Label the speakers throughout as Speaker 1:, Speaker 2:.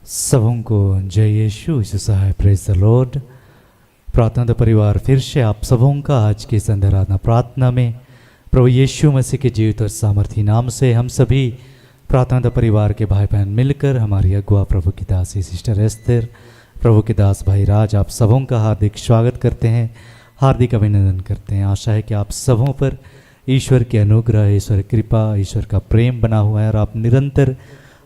Speaker 1: सबों को जय यीशु सहाय प्रेज द लॉर्ड। प्रार्थना परिवार फिर से आप सबों का आज की संध्या प्रार्थना में प्रभु यीशु मसीह के जीवित और सामर्थी नाम से हम सभी प्रार्थना परिवार के भाई बहन मिलकर हमारी अगुआ प्रभु की दासी सिस्टर एस्तर, प्रभु के दास भाई राज, आप सबों का हार्दिक स्वागत करते हैं, हार्दिक अभिनंदन करते हैं। आशा है कि आप सबों पर ईश्वर के अनुग्रह, ईश्वर की कृपा, ईश्वर का प्रेम बना हुआ है और आप निरंतर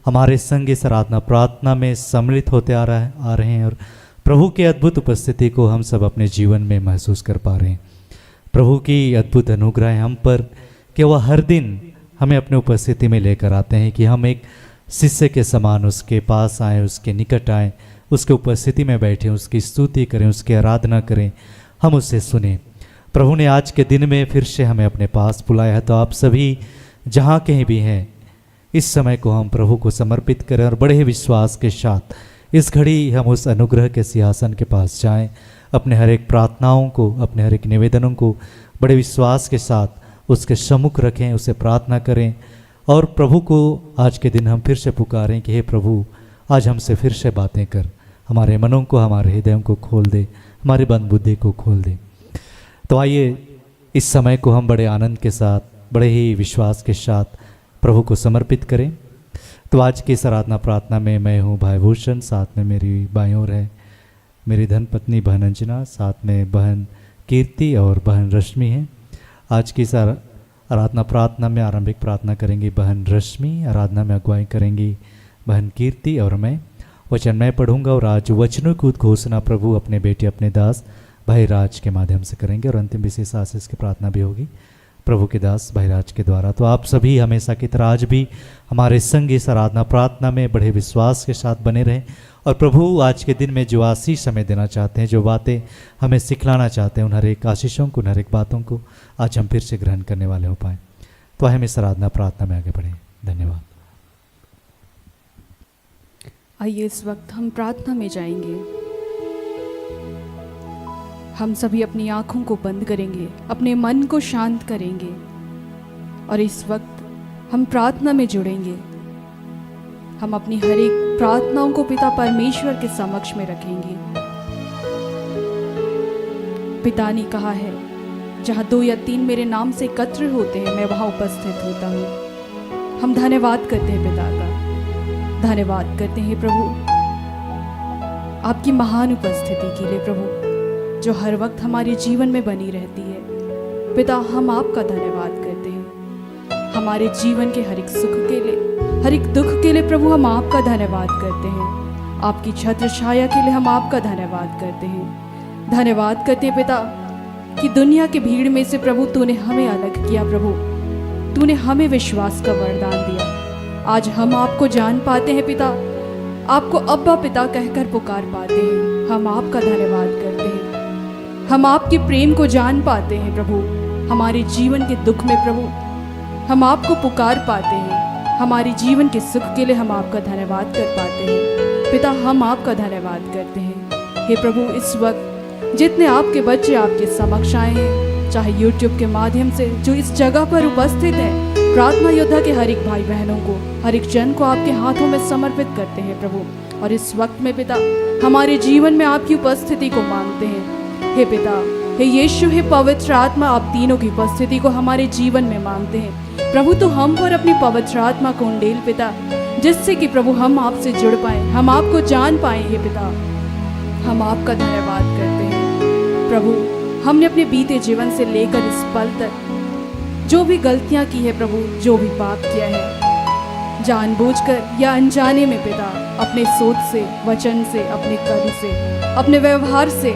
Speaker 1: हमारे संग इस आराधना प्रार्थना में सम्मिलित होते आ रहे हैं और प्रभु की अद्भुत उपस्थिति को हम सब अपने जीवन में महसूस कर पा रहे हैं। प्रभु की अद्भुत अनुग्रह हम पर कि वह हर दिन हमें अपनी उपस्थिति में लेकर आते हैं कि हम एक शिष्य के समान उसके पास आएँ, उसके निकट आएँ, उसके उपस्थिति में बैठें, उसकी स्तुति करें, उसकी आराधना करें, हम उससे सुने। प्रभु ने आज के दिन में फिर से हमें अपने पास बुलाया है, तो आप सभी जहाँ कहीं भी हैं इस समय को हम प्रभु को समर्पित करें और बड़े विश्वास के साथ इस घड़ी हम उस अनुग्रह के सिंहासन के पास जाएं, अपने हर एक प्रार्थनाओं को, अपने हर एक निवेदनों को बड़े विश्वास के साथ उसके सम्मुख रखें, उसे प्रार्थना करें और प्रभु को आज के दिन हम फिर से पुकारें कि हे प्रभु, आज हमसे फिर से बातें कर, हमारे मनों को, हमारे हृदयों को खोल दे, हमारी बंद बुद्धि को खोल दे। तो आइए इस समय को हम बड़े आनंद के साथ, बड़े ही विश्वास के साथ प्रभु को समर्पित करें। तो आज की इस आराधना प्रार्थना में मैं हूँ भाई भूषण, साथ में मेरी बाईं ओर है मेरी धर्मपत्नी बहन अंजना, साथ में बहन कीर्ति और बहन रश्मि हैं। आज की इस आराधना प्रार्थना में आरंभिक प्रार्थना करेंगी बहन रश्मि, आराधना में अगुवाई करेंगी बहन कीर्ति और मैं वचन मैं पढ़ूंगा और आज वचनों की उद्घोषणा प्रभु अपने बेटे, अपने दास भाई राज के माध्यम से करेंगे और अंतिम विशेष आशीष की प्रार्थना भी होगी प्रभु के दास भाई राज के द्वारा। तो आप सभी हमेशा की तरह आज भी हमारे संग इस आराधना प्रार्थना में बड़े विश्वास के साथ बने रहें और प्रभु आज के दिन में जो आशीष हमें देना चाहते हैं, जो बातें हमें सिखलाना चाहते हैं, उन हर एक आशीषों को, उन हर एक बातों को आज हम फिर से ग्रहण करने वाले हो पाएँ। तो हम इस आराधना प्रार्थना में आगे बढ़ें। धन्यवाद।
Speaker 2: आइए इस वक्त हम प्रार्थना में जाएंगे। हम सभी अपनी आंखों को बंद करेंगे, अपने मन को शांत करेंगे और इस वक्त हम प्रार्थना में जुड़ेंगे। हम अपनी हर एक प्रार्थनाओं को पिता परमेश्वर के समक्ष में रखेंगे। पिता ने कहा है, जहाँ 2 या 3 मेरे नाम से एकत्र होते हैं, मैं वहाँ उपस्थित होता हूँ। हम धन्यवाद करते हैं पिता का, धन्यवाद करते हैं प्रभु आपकी महान उपस्थिति के लिए प्रभु, जो हर वक्त हमारे जीवन में बनी रहती है। पिता, हम आपका धन्यवाद करते हैं हमारे जीवन के हर एक सुख के लिए, हर एक दुख के लिए प्रभु हम आपका धन्यवाद करते हैं। आपकी छत्र छाया के लिए हम आपका धन्यवाद करते हैं। धन्यवाद करते हैं पिता कि दुनिया की भीड़ में से प्रभु तूने हमें अलग किया, प्रभु तूने हमें विश्वास का वरदान दिया। आज हम आपको जान पाते हैं पिता, आपको अब्बा पिता कहकर पुकार पाते हैं। हम आपका धन्यवाद करते हैं। हम आपके प्रेम को जान पाते हैं प्रभु, हमारे जीवन के दुख में प्रभु हम आपको पुकार पाते हैं। हमारे जीवन के सुख के लिए हम आपका धन्यवाद कर पाते हैं। पिता, हम आपका धन्यवाद करते हैं। हे प्रभु, इस वक्त जितने आपके बच्चे आपके समक्ष आए हैं, चाहे यूट्यूब के माध्यम से, जो इस जगह पर उपस्थित है, प्रार्थना योद्धा के हर एक भाई बहनों को, हर एक जन को आपके हाथों में समर्पित करते हैं प्रभु। और इस वक्त में पिता हमारे जीवन में आपकी उपस्थिति को मांगते हैं। हे पिता, हे यीशु, हे पवित्र आत्मा, आप तीनों की उपस्थिति को हमारे जीवन में मांगते हैं प्रभु। तो हम पर अपनी पवित्र आत्मा को उंडेल पिता, जिससे कि प्रभु हम आपसे जुड़ पाए, हम आपको जान पाए। हे पिता, हम आपका धन्यवाद करते हैं प्रभु। हमने अपने बीते जीवन से लेकर इस पल तक जो भी गलतियां की है प्रभु, जो भी पाप किया है, जानबूझकर या अनजाने में पिता, अपने सोच से, वचन से, अपने कर्म से, अपने व्यवहार से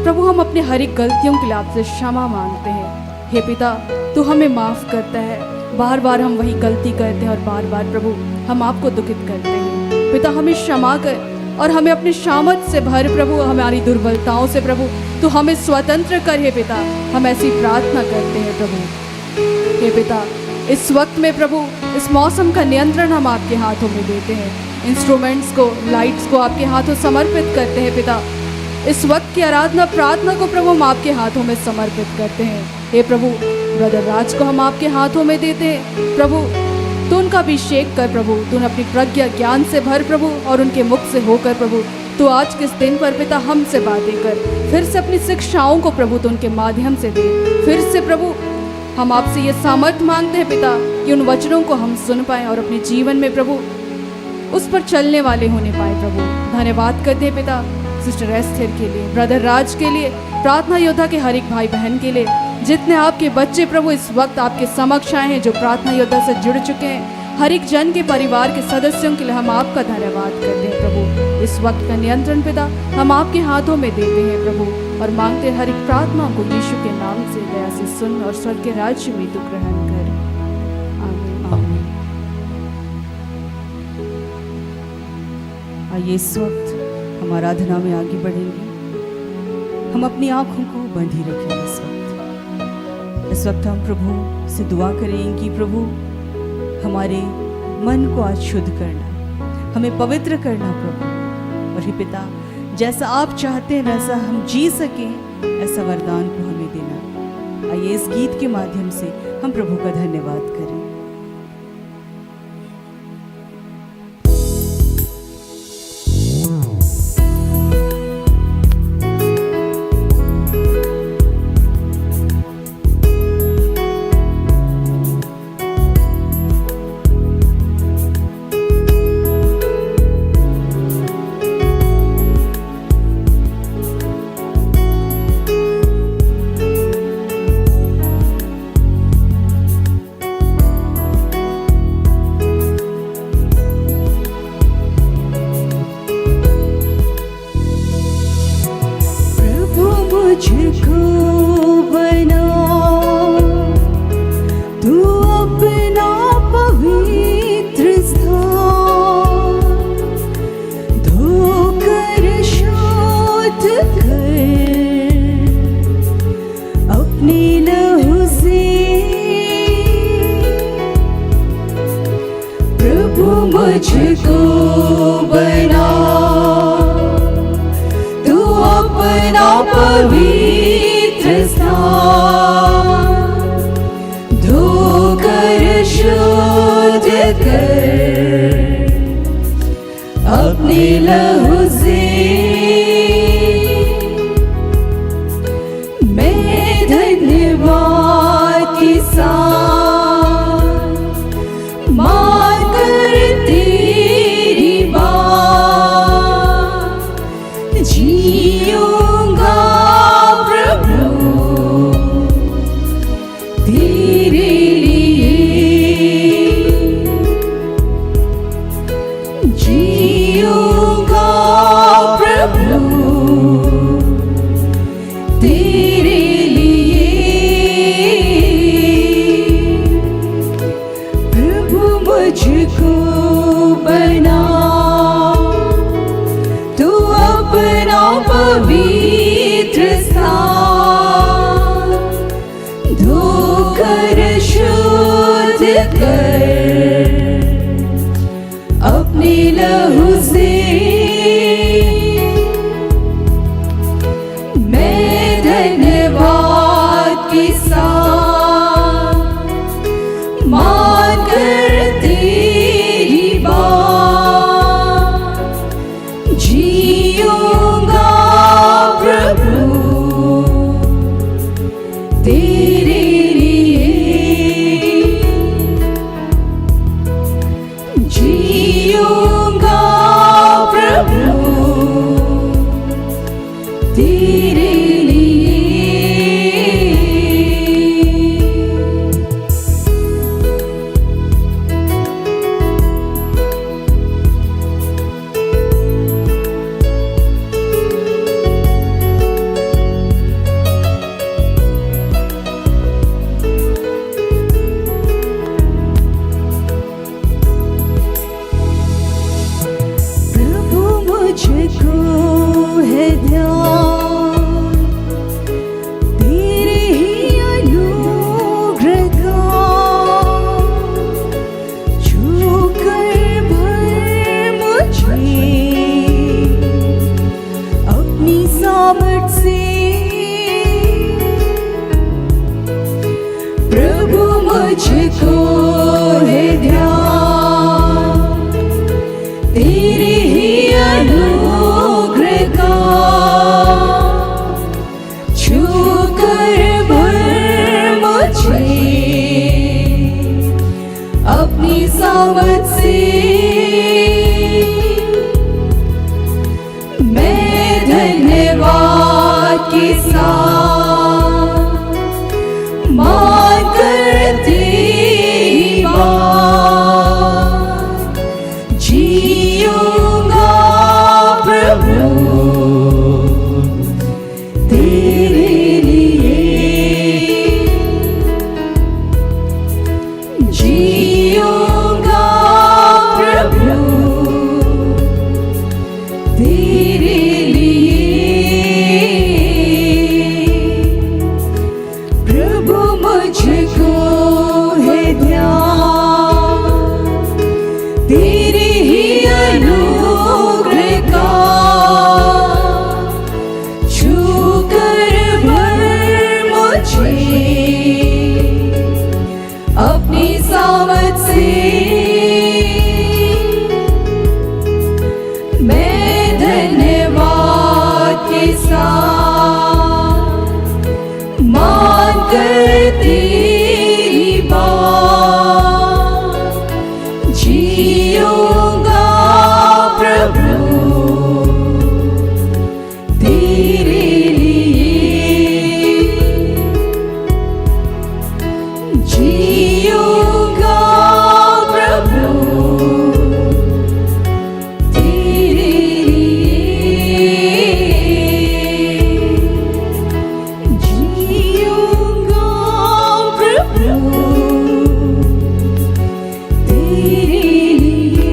Speaker 2: प्रभु, हम अपने हर एक गलतियों के लिए आपसे क्षमा मांगते हैं। हे पिता, तू हमें माफ़ करता है। बार बार हम वही गलती करते हैं और बार बार प्रभु हम आपको दुखित करते हैं। पिता, हमें क्षमा कर और हमें अपने सामर्थ से भर प्रभु, हमारी दुर्बलताओं से प्रभु तू हमें स्वतंत्र कर। हे पिता, हम ऐसी प्रार्थना करते हैं प्रभु। हे पिता, इस वक्त में प्रभु इस मौसम का नियंत्रण हम आपके हाथों में देते हैं। इंस्ट्रूमेंट्स को, लाइट्स को आपके हाथों समर्पित करते हैं पिता। इस वक्त की आराधना प्रार्थना को प्रभु हम आपके हाथों में समर्पित करते हैं। हे प्रभु, ब्रदर राज को हम आपके हाथों में देते हैं प्रभु। तो उनका अभिषेक कर प्रभु, तू अपनी प्रज्ञा ज्ञान से भर प्रभु, और उनके मुख से होकर प्रभु तो आज किस दिन पर पिता हमसे बातें कर, फिर से अपनी शिक्षाओं को प्रभु तो उनके माध्यम से दे। फिर से प्रभु हम आपसे ये सामर्थ्य मांगते हैं पिता कि उन वचनों को हम सुन पाएं और अपने जीवन में प्रभु उस पर चलने वाले होने पाए प्रभु। धन्यवाद करते हैं पिता सिस्टर एस्थर के लिए, ब्रदर राज के लिए, प्रार्थना योद्धा के हर एक भाई बहन के लिए, जितने आपके बच्चे प्रभु इस वक्त आपके समक्ष आए हैं, जो प्रार्थना योद्धा से जुड़ चुके हैं, हर एक जन के परिवार के सदस्यों के लिए हम आपका धन्यवाद करते हैं प्रभु। इस वक्त का नियंत्रण पिता हम आपके हाथों में देते हैं प्रभु, और मांगते हैं हर एक प्रार्थना को यीशु के नाम से दया से सुन और स्वर्ग के राज्य में तू ग्रहण कर। आमीन।
Speaker 1: आमीन।
Speaker 3: आइए इस वक्त हम आराधना में आगे बढ़ेंगे। हम अपनी आंखों को बंद ही रखेंगे। इस वक्त हम प्रभु से दुआ करेंगे कि प्रभु हमारे मन को आज शुद्ध करना, हमें पवित्र करना प्रभु, और हे पिता जैसा आप चाहते हैं वैसा हम जी सकें, ऐसा वरदान को हमें देना। आइए इस गीत के माध्यम से हम प्रभु का धन्यवाद करें।
Speaker 4: मुझको बना तू अपना पवित्र स्थान, धोकर शुद्ध कर अपने लहू से। मैं धन्यवाद के साथ मान कर तेरी बात जीऊंगा प्रभु तेरे लिए, जीऊंगा प्रभु तेरे लिए। प्रभु मुझको बना तू अपना पवित्र स्थान, धोकर शुद्ध कर अपने लहू से। मैं धन्यवाद के साथ मान कर तेरी बात जीऊंगा प्रभु तेरे लिए, जीऊंगा प्रभु तेरे लिए। सामत से मैं धन्यवाद के साथ मान करती बात जीऊंगा प्रभु तेरे लिए जीऊंगा प्रभु तेरे लिए प्रभु मुझको है ध्यान तेरे ही अनुग्रह का छू कर भर मुझे अपनी सामत से मैं धन्यवाद के साथ मान करती बात जीऊंगा प्रभु तेरे लिए जीऊंगा प्रभु तेरे लिए जीऊंगा प्रभु तेरे लिए।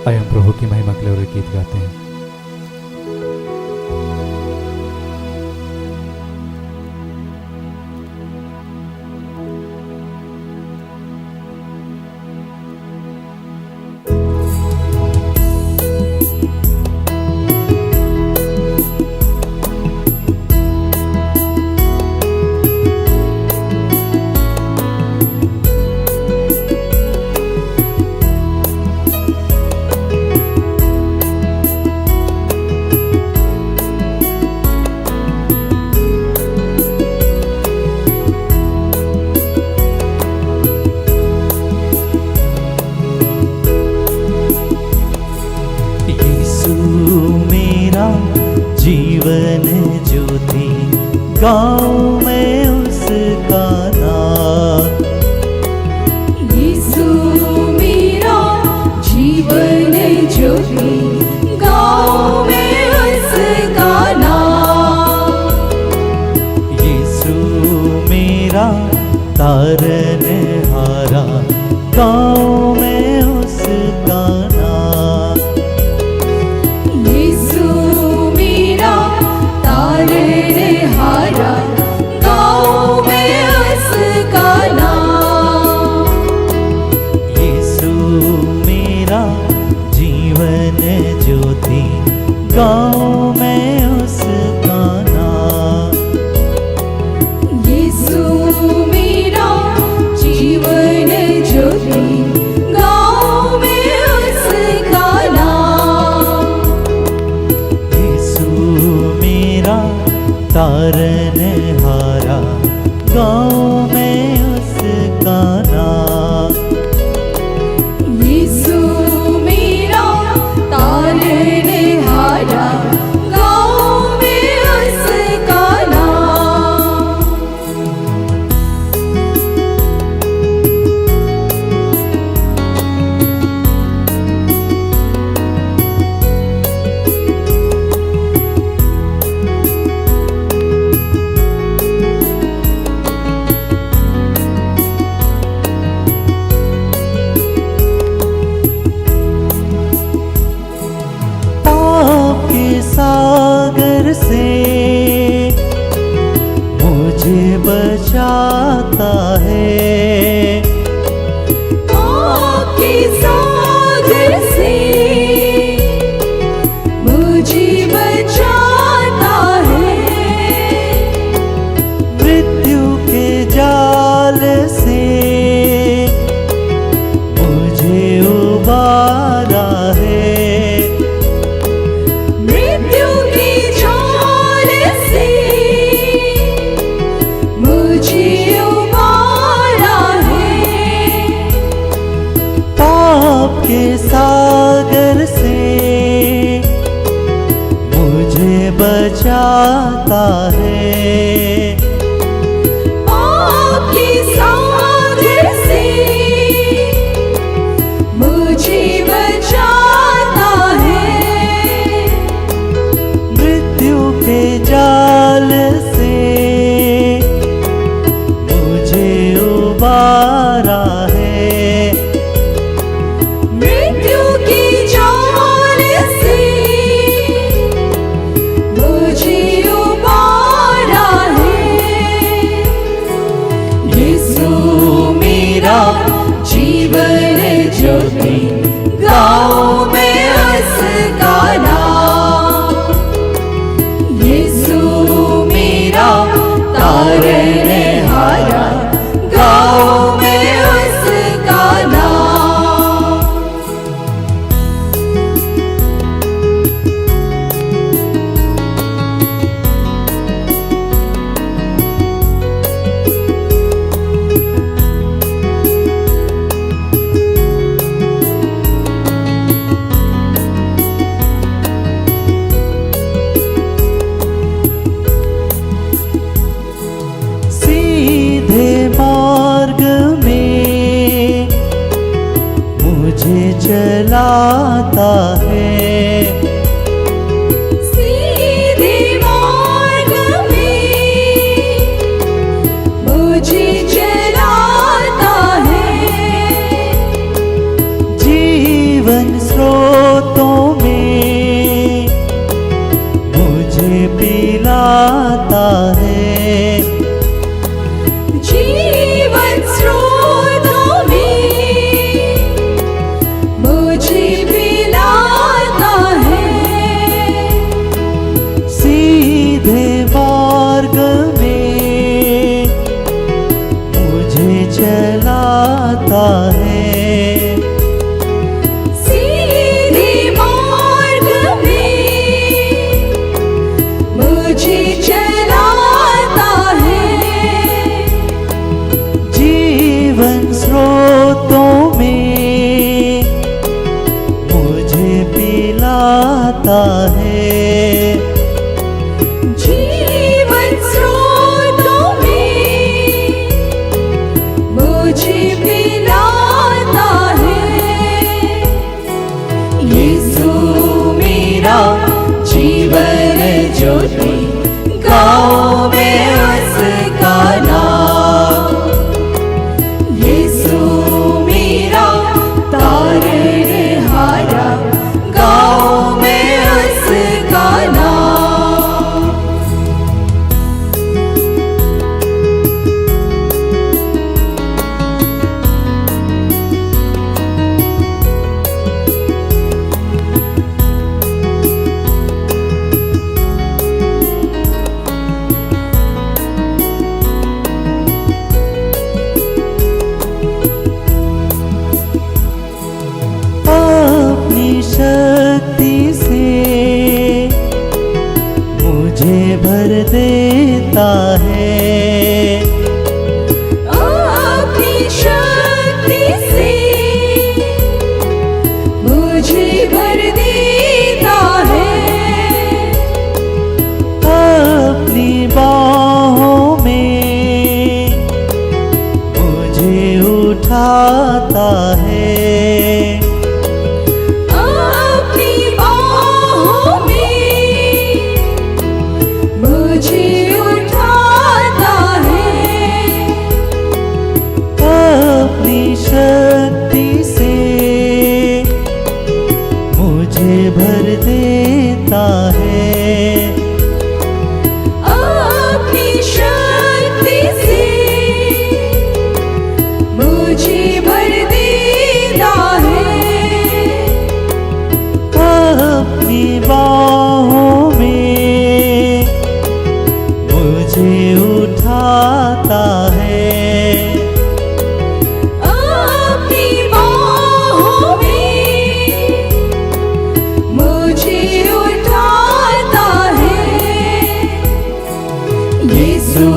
Speaker 1: आइए हम प्रभु की महिमा के लिए और एक गीत गाते हैं।
Speaker 5: यीशु मेरा जीवन ज्योति, गाँव में उसका नाम।
Speaker 4: यीशु मेरा जीवन ज्योति, गाँव में उसका नाम।
Speaker 5: यीशु मेरा तारनहारा, गाँव में उसका नाम।
Speaker 4: यीशु मेरा तारनहारा,
Speaker 5: सागर से मुझे बचाता है।
Speaker 4: पाप के सागर से मुझे बचाता है।
Speaker 5: मृत्यु के जाल से मुझे उबारा है।
Speaker 4: मृत्यु के जाल से मुझे उबारा है। यीशु मेरा जीवन ज्योति, गाँव में उसका नाम। यीशु मेरा तारनहारा, गाँव में उसका नाम।
Speaker 5: सीधे मार्ग में मुझे चलाता है।
Speaker 4: सीधे मार्ग में मुझे चलाता है।
Speaker 5: जीवन स्रोतों में मुझे पिलाता है।
Speaker 4: जीवन स्रोतों में मुझे पिलाता है।
Speaker 5: सीधे मार्ग में मुझे चलाता है।
Speaker 4: सीधे मार्ग में मुझे चलाता है।
Speaker 5: जीवन स्रोतों में मुझे पिलाता है।
Speaker 4: जीवन स्रोतों में मुझे पिलाता है। यीशु मेरा जीवन ज्योति, गाँव में उसका नाम। यीशु मेरा तारनहारा, गाँव में उसका नाम।
Speaker 5: अपनी शक्ति से मुझे भर देता है।
Speaker 4: अपनी शक्ति से मुझे भर देता है।
Speaker 5: अपनी बाहों में मुझे उठाता है।
Speaker 4: अपनी बाहों में मुझे उठाता है।
Speaker 5: अपनी शक्ति से मुझे भर देता है।
Speaker 4: अपनी शक्ति से मुझे भर देता है।
Speaker 5: अपनी बाहों में मुझे उठाता है।
Speaker 4: अपनी बाहों में मुझे उठाता है। यीशु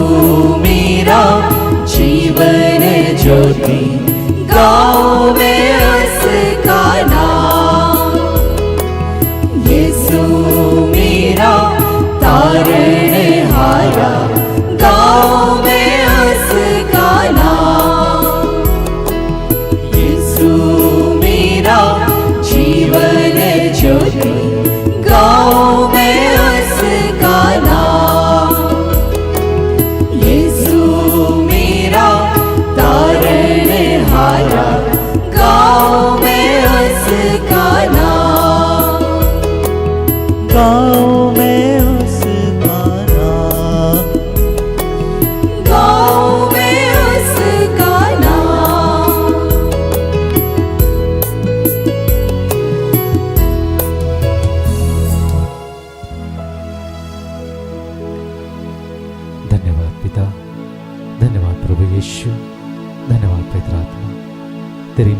Speaker 4: मेरा जीवन ज्योति, गाँव में उसका नाम।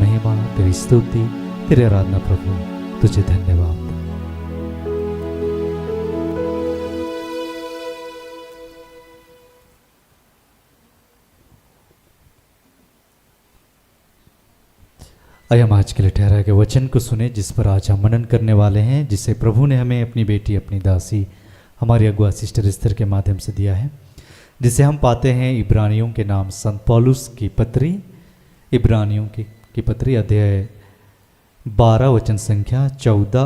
Speaker 1: महिमा, तेरी स्तुति, तेरी आराधना प्रभु, तुझे धन्यवाद। आइए हम आज के लिए ठहरा के वचन को सुने जिस पर आज हम मनन करने वाले हैं, जिसे प्रभु ने हमें अपनी बेटी, अपनी दासी, हमारी अगुआ सिस्टर एस्थर के माध्यम से दिया है, जिसे हम पाते हैं इब्रानियों के नाम संत पौलुस की पत्री, इब्रानियों की पत्री अध्याय 12 वचन संख्या 14,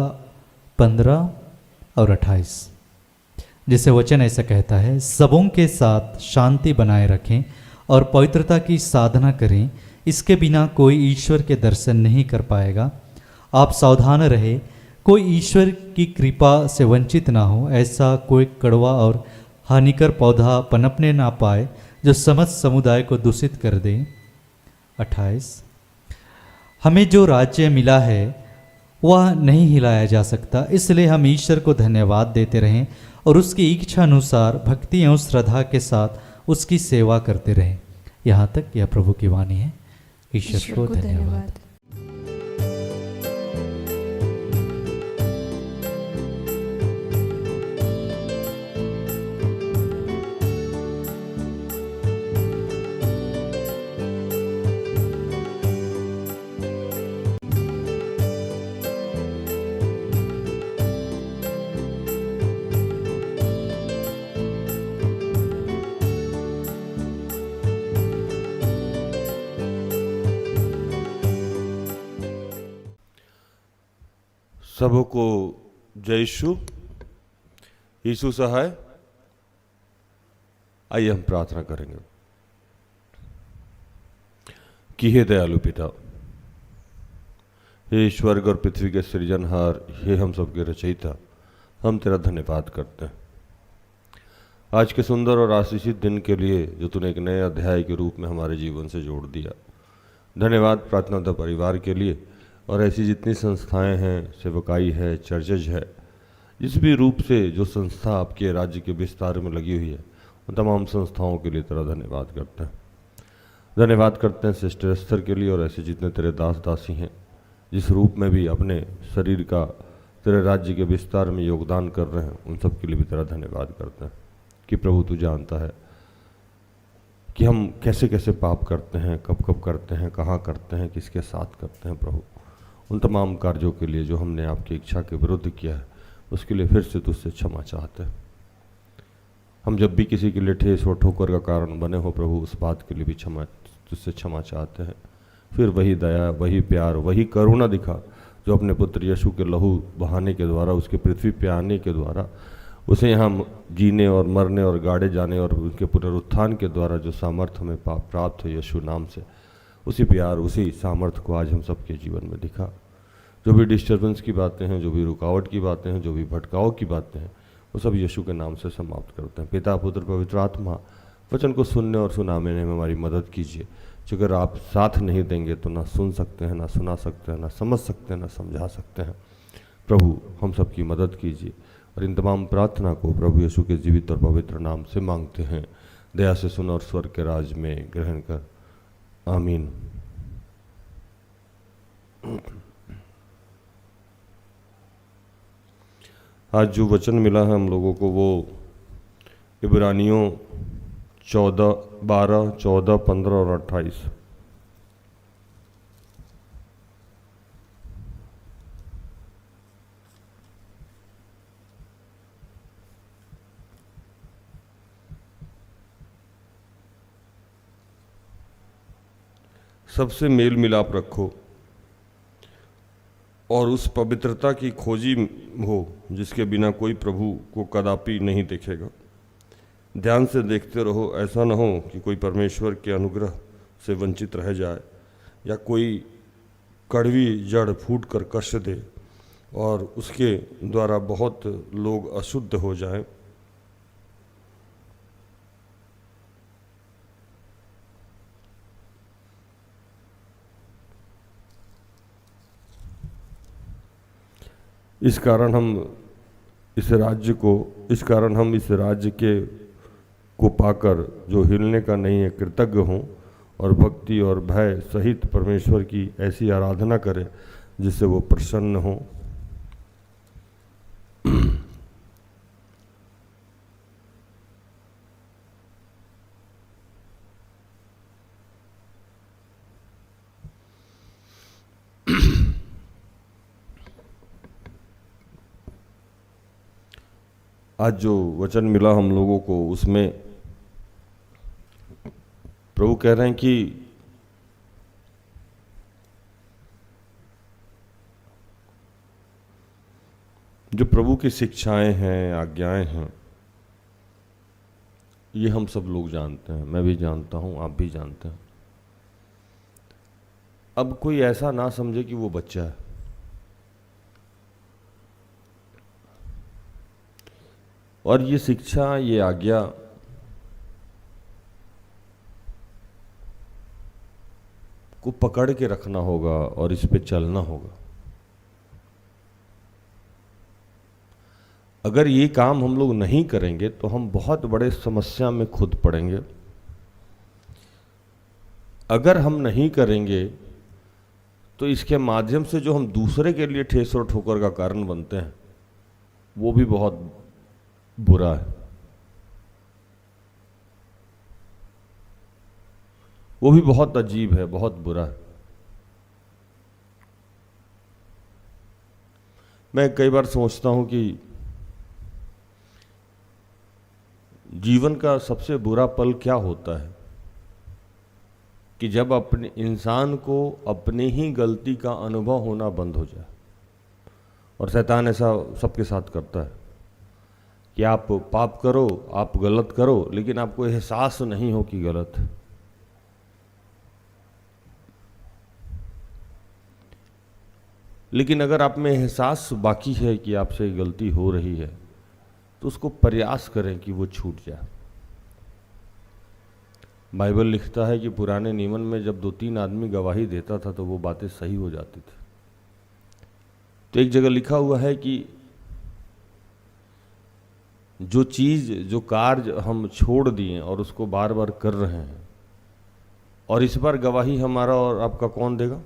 Speaker 1: 15 और 28, जिसे वचन ऐसा कहता है, सबों के साथ शांति बनाए रखें और पवित्रता की साधना करें, इसके बिना कोई ईश्वर के दर्शन नहीं कर पाएगा। आप सावधान रहे, कोई ईश्वर की कृपा से वंचित ना हो, ऐसा कोई कड़वा और हानिकर पौधा पनपने ना पाए जो समस्त समुदाय को दूषित कर दे। 28, हमें जो राज्य मिला है वह नहीं हिलाया जा सकता, इसलिए हम ईश्वर को धन्यवाद देते रहें और उसकी इच्छा अनुसार भक्ति एवं श्रद्धा के साथ उसकी सेवा करते रहें। यहाँ तक यह प्रभु की वाणी है। ईश्वर को धन्यवाद।
Speaker 6: सबको जय यीशु सहाय। आइए हम प्रार्थना करेंगे कि हे दयालु पिता, हे स्वर्ग और पृथ्वी के सृजनहार, हे हम सबके रचयिता, हम तेरा धन्यवाद करते हैं आज के सुंदर और आशीषित दिन के लिए जो तूने एक नए अध्याय के रूप में हमारे जीवन से जोड़ दिया। धन्यवाद प्रार्थना परिवार के लिए और ऐसी जितनी संस्थाएं हैं, सेवकाई है, चर्चेज है, जिस भी रूप से जो संस्था आपके राज्य के विस्तार में लगी हुई है, उन तमाम संस्थाओं के लिए तेरा धन्यवाद करते हैं। धन्यवाद करते हैं सिस्टर एस्थर के लिए और ऐसे जितने तेरे दास दासी हैं, जिस रूप में भी अपने शरीर का तेरे राज्य के विस्तार में योगदान कर रहे हैं, उन सब के लिए भी तेरा धन्यवाद करते हैं कि प्रभु तू जानता है कि हम कैसे कैसे पाप करते हैं, कब कब करते हैं, कहाँ करते हैं, किसके साथ करते हैं। प्रभु उन तमाम कार्यों के लिए जो हमने आपकी इच्छा के विरुद्ध किया है, उसके लिए फिर से तुझसे क्षमा चाहते हैं। हम जब भी किसी के लिए ठेस और ठोकर का कारण बने हो प्रभु, उस बात के लिए भी तुझसे क्षमा चाहते हैं। फिर वही दया, वही प्यार, वही करुणा दिखा जो अपने पुत्र यीशु के लहू बहाने के द्वारा, उसके पृथ्वी पे आने के द्वारा, उसे यहाँ जीने और मरने और गाड़े जाने और उनके पुनरुत्थान के द्वारा जो सामर्थ्य हमें प्राप्त हो यीशु नाम से, उसी प्यार, उसी सामर्थ्य को आज हम सबके जीवन में दिखा। जो भी डिस्टर्बेंस की बातें हैं, जो भी रुकावट की बातें हैं, जो भी भटकाव की बातें हैं, वो सब यीशु के नाम से समाप्त करते हैं। पिता, पुत्र, पवित्र आत्मा, वचन को सुनने और सुनाने में हमारी मदद कीजिए। अगर आप साथ नहीं देंगे तो ना सुन सकते हैं, ना सुना सकते हैं, ना समझ सकते हैं, ना समझा सकते हैं। प्रभु हम सबकी मदद कीजिए और इन तमाम प्रार्थना को प्रभु यीशु के जीवित और पवित्र नाम से मांगते हैं। दया से सुन और स्वर्ग के राज में ग्रहण कर, आमीन। आज जो वचन मिला है हम लोगों को, वो इब्रानियों 12, 14, 15 और 28। सबसे मेल मिलाप रखो और उस पवित्रता की खोजी हो जिसके बिना कोई प्रभु को कदापि नहीं देखेगा। ध्यान से देखते रहो, ऐसा न हो कि कोई परमेश्वर के अनुग्रह से वंचित रह जाए या कोई कड़वी जड़ फूट कर कष्ट दे और उसके द्वारा बहुत लोग अशुद्ध हो जाएं। इस कारण हम इस राज्य को पाकर जो हिलने का नहीं है कृतज्ञ हों और भक्ति और भय सहित परमेश्वर की ऐसी आराधना करें जिससे वो प्रसन्न हो। आज जो वचन मिला हम लोगों को, उसमें प्रभु कह रहे हैं कि जो प्रभु की शिक्षाएं हैं, आज्ञाएं हैं, ये हम सब लोग जानते हैं, मैं भी जानता हूं, आप भी जानते हैं। अब कोई ऐसा ना समझे कि वो बच्चा है। और ये शिक्षा, ये आज्ञा को पकड़ के रखना होगा और इस पे चलना होगा। अगर ये काम हम लोग नहीं करेंगे तो हम बहुत बड़े समस्या में खुद पड़ेंगे। अगर हम नहीं करेंगे तो इसके माध्यम से जो हम दूसरे के लिए ठेस और ठोकर का कारण बनते हैं, वो भी बहुत बुरा है। वो भी बहुत अजीब है, बहुत बुरा है। मैं कई बार सोचता हूं कि जीवन का सबसे बुरा पल क्या होता है कि जब अपने इंसान को अपनी ही गलती का अनुभव होना बंद हो जाए। और शैतान ऐसा सबके साथ करता है कि आप पाप करो, आप गलत करो, लेकिन आपको एहसास नहीं हो कि गलत है। लेकिन अगर आप में एहसास बाकी है कि आपसे गलती हो रही है, तो उसको प्रयास करें कि वो छूट जाए। बाइबल लिखता है कि पुराने नियमन में जब 2-3 आदमी गवाही देता था तो वो बातें सही हो जाती थी। तो एक जगह लिखा हुआ है कि जो चीज़, जो कार्य हम छोड़ दिए और उसको बार बार कर रहे हैं, और इस बार गवाही हमारा और आपका कौन देगा?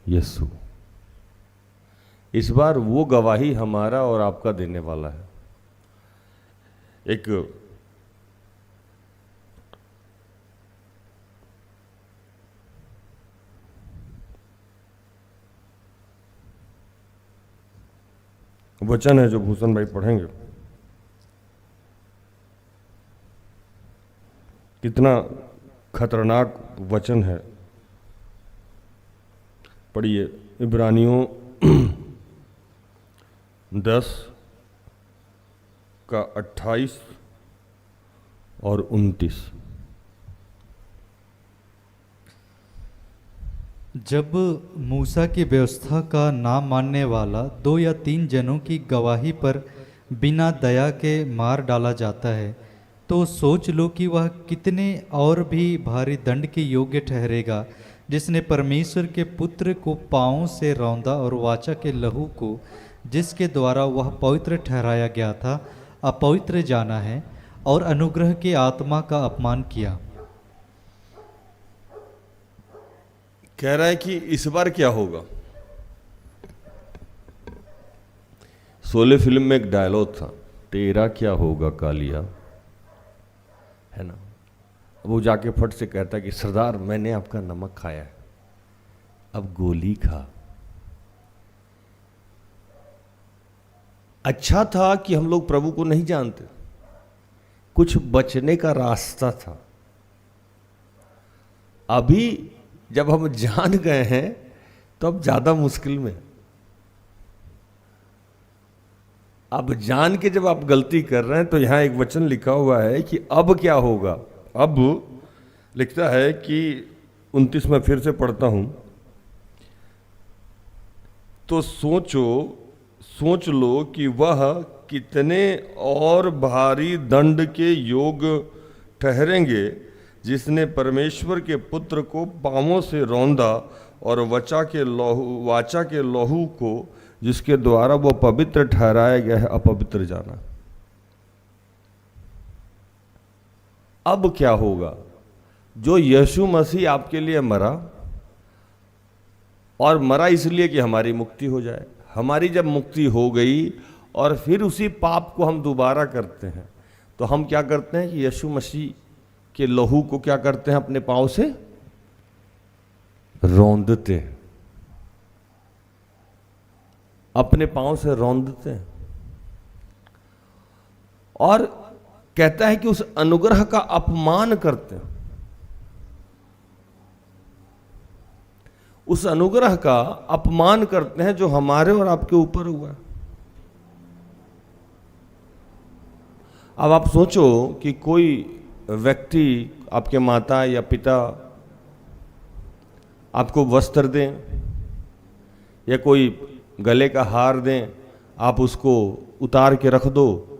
Speaker 6: यीशु। इस बार वो गवाही हमारा और आपका देने वाला है। एक वचन है जो भूषण भाई पढ़ेंगे। कितना खतरनाक वचन है। पढ़िए, इब्रानियों 10 का 28 और 29।
Speaker 1: जब मूसा की व्यवस्था का ना मानने वाला 2 या 3 जनों की गवाही पर बिना दया के मार डाला जाता है, तो सोच लो कि वह कितने और भी भारी दंड के योग्य ठहरेगा, जिसने परमेश्वर के पुत्र को पाँवों से रौंदा और वाचा के लहू को, जिसके द्वारा वह पवित्र ठहराया गया था, अपवित्र जाना है और अनुग्रह के आत्मा का अपमान किया।
Speaker 6: कह रहा है कि इस बार क्या होगा। शोले फिल्म में एक डायलॉग था, तेरा क्या होगा कालिया, है ना। वो जाके फट से कहता है कि सरदार, मैंने आपका नमक खाया है, अब गोली खा। अच्छा था कि हम लोग प्रभु को नहीं जानते, कुछ बचने का रास्ता था। अभी जब हम जान गए हैं तो अब ज्यादा मुश्किल में। अब जान के जब आप गलती कर रहे हैं तो यहां एक वचन लिखा हुआ है कि अब क्या होगा। अब लिखता है कि 29 में फिर से पढ़ता हूं, तो सोच लो कि वह कितने और भारी दंड के योग ठहरेंगे, जिसने परमेश्वर के पुत्र को पाँवों से रौंदा और वाचा के लहू को, जिसके द्वारा वो पवित्र ठहराया गया है, अपवित्र जाना। अब क्या होगा? जो यीशु मसीह आपके लिए मरा, और मरा इसलिए कि हमारी मुक्ति हो जाए। हमारी जब मुक्ति हो गई और फिर उसी पाप को हम दोबारा करते हैं, तो हम क्या करते हैं कि यीशु मसीह के लहू को क्या करते हैं, अपने पांव से रौंदते हैं, अपने पांव से रौंदते हैं, और कहता है कि उस अनुग्रह का अपमान करते हैं, उस अनुग्रह का अपमान करते हैं जो हमारे और आपके ऊपर हुआ है। अब आप सोचो कि कोई व्यक्ति, आपके माता या पिता आपको वस्त्र दें या कोई गले का हार दें, आप उसको उतार के रख दो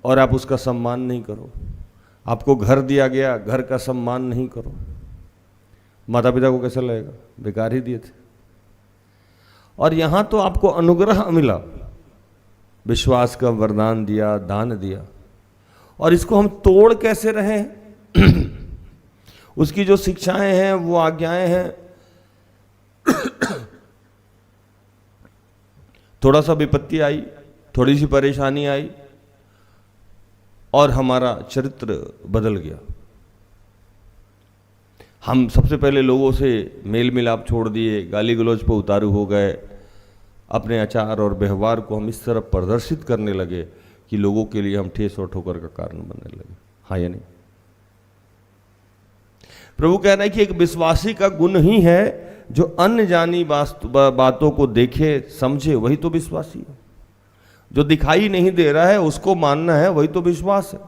Speaker 6: और आप उसका सम्मान नहीं करो। आपको घर दिया गया, घर का सम्मान नहीं करो, माता पिता को कैसा लगेगा, बेकार ही दिए थे। और यहां तो आपको अनुग्रह मिला, विश्वास का वरदान दिया, दान दिया, और इसको हम तोड़ कैसे रहे हैं? उसकी जो शिक्षाएं हैं, वो आज्ञाएं हैं, थोड़ा सा विपत्ति आई, थोड़ी सी परेशानी आई और हमारा चरित्र बदल गया। हम सबसे पहले लोगों से मेल मिलाप छोड़ दिए, गाली गलौज पर उतारू हो गए, अपने आचार और व्यवहार को हम इस तरह प्रदर्शित करने लगे कि लोगों के लिए हम ठेस और ठोकर का कारण बनने लगे। हाँ या नहीं? प्रभु कह रहे हैं कि एक विश्वासी का गुण ही है जो अन्य जानी बातों को देखे समझे, वही तो विश्वासी है। जो दिखाई नहीं दे रहा है उसको मानना है, वही तो विश्वास है।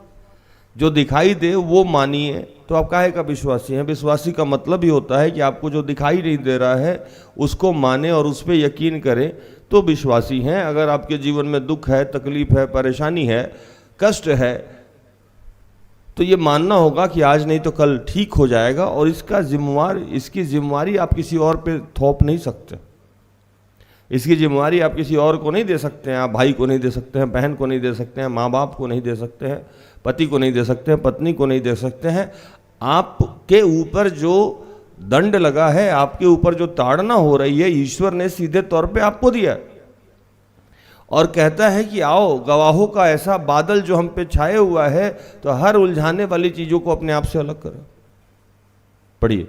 Speaker 6: जो दिखाई दे वो मानिए, तो आप काहे का विश्वासी हैं? विश्वासी का मतलब ही होता है कि आपको जो दिखाई नहीं दे रहा है उसको माने और उस पर यकीन करें, तो विश्वासी हैं। अगर आपके जीवन में दुख है, तकलीफ है, परेशानी है, कष्ट है, तो ये मानना होगा कि आज नहीं तो कल ठीक हो जाएगा, और इसकी जिम्मेवारी आप किसी और पे थोप नहीं सकते। इसकी जिम्मेवारी आप किसी और को नहीं दे सकते हैं। आप भाई को नहीं दे सकते हैं, बहन को नहीं दे सकते हैं, माँ बाप को नहीं दे सकते हैं, पति को नहीं दे सकते हैं, पत्नी को नहीं दे सकते हैं। आपके ऊपर जो दंड लगा है, आपके ऊपर जो ताड़ना हो रही है, ईश्वर ने सीधे तौर पे आपको दिया, और कहता है कि आओ, गवाहों का ऐसा बादल जो हम पे छाए हुआ है, तो हर उलझाने वाली चीजों को अपने आप से अलग करें। पढ़िए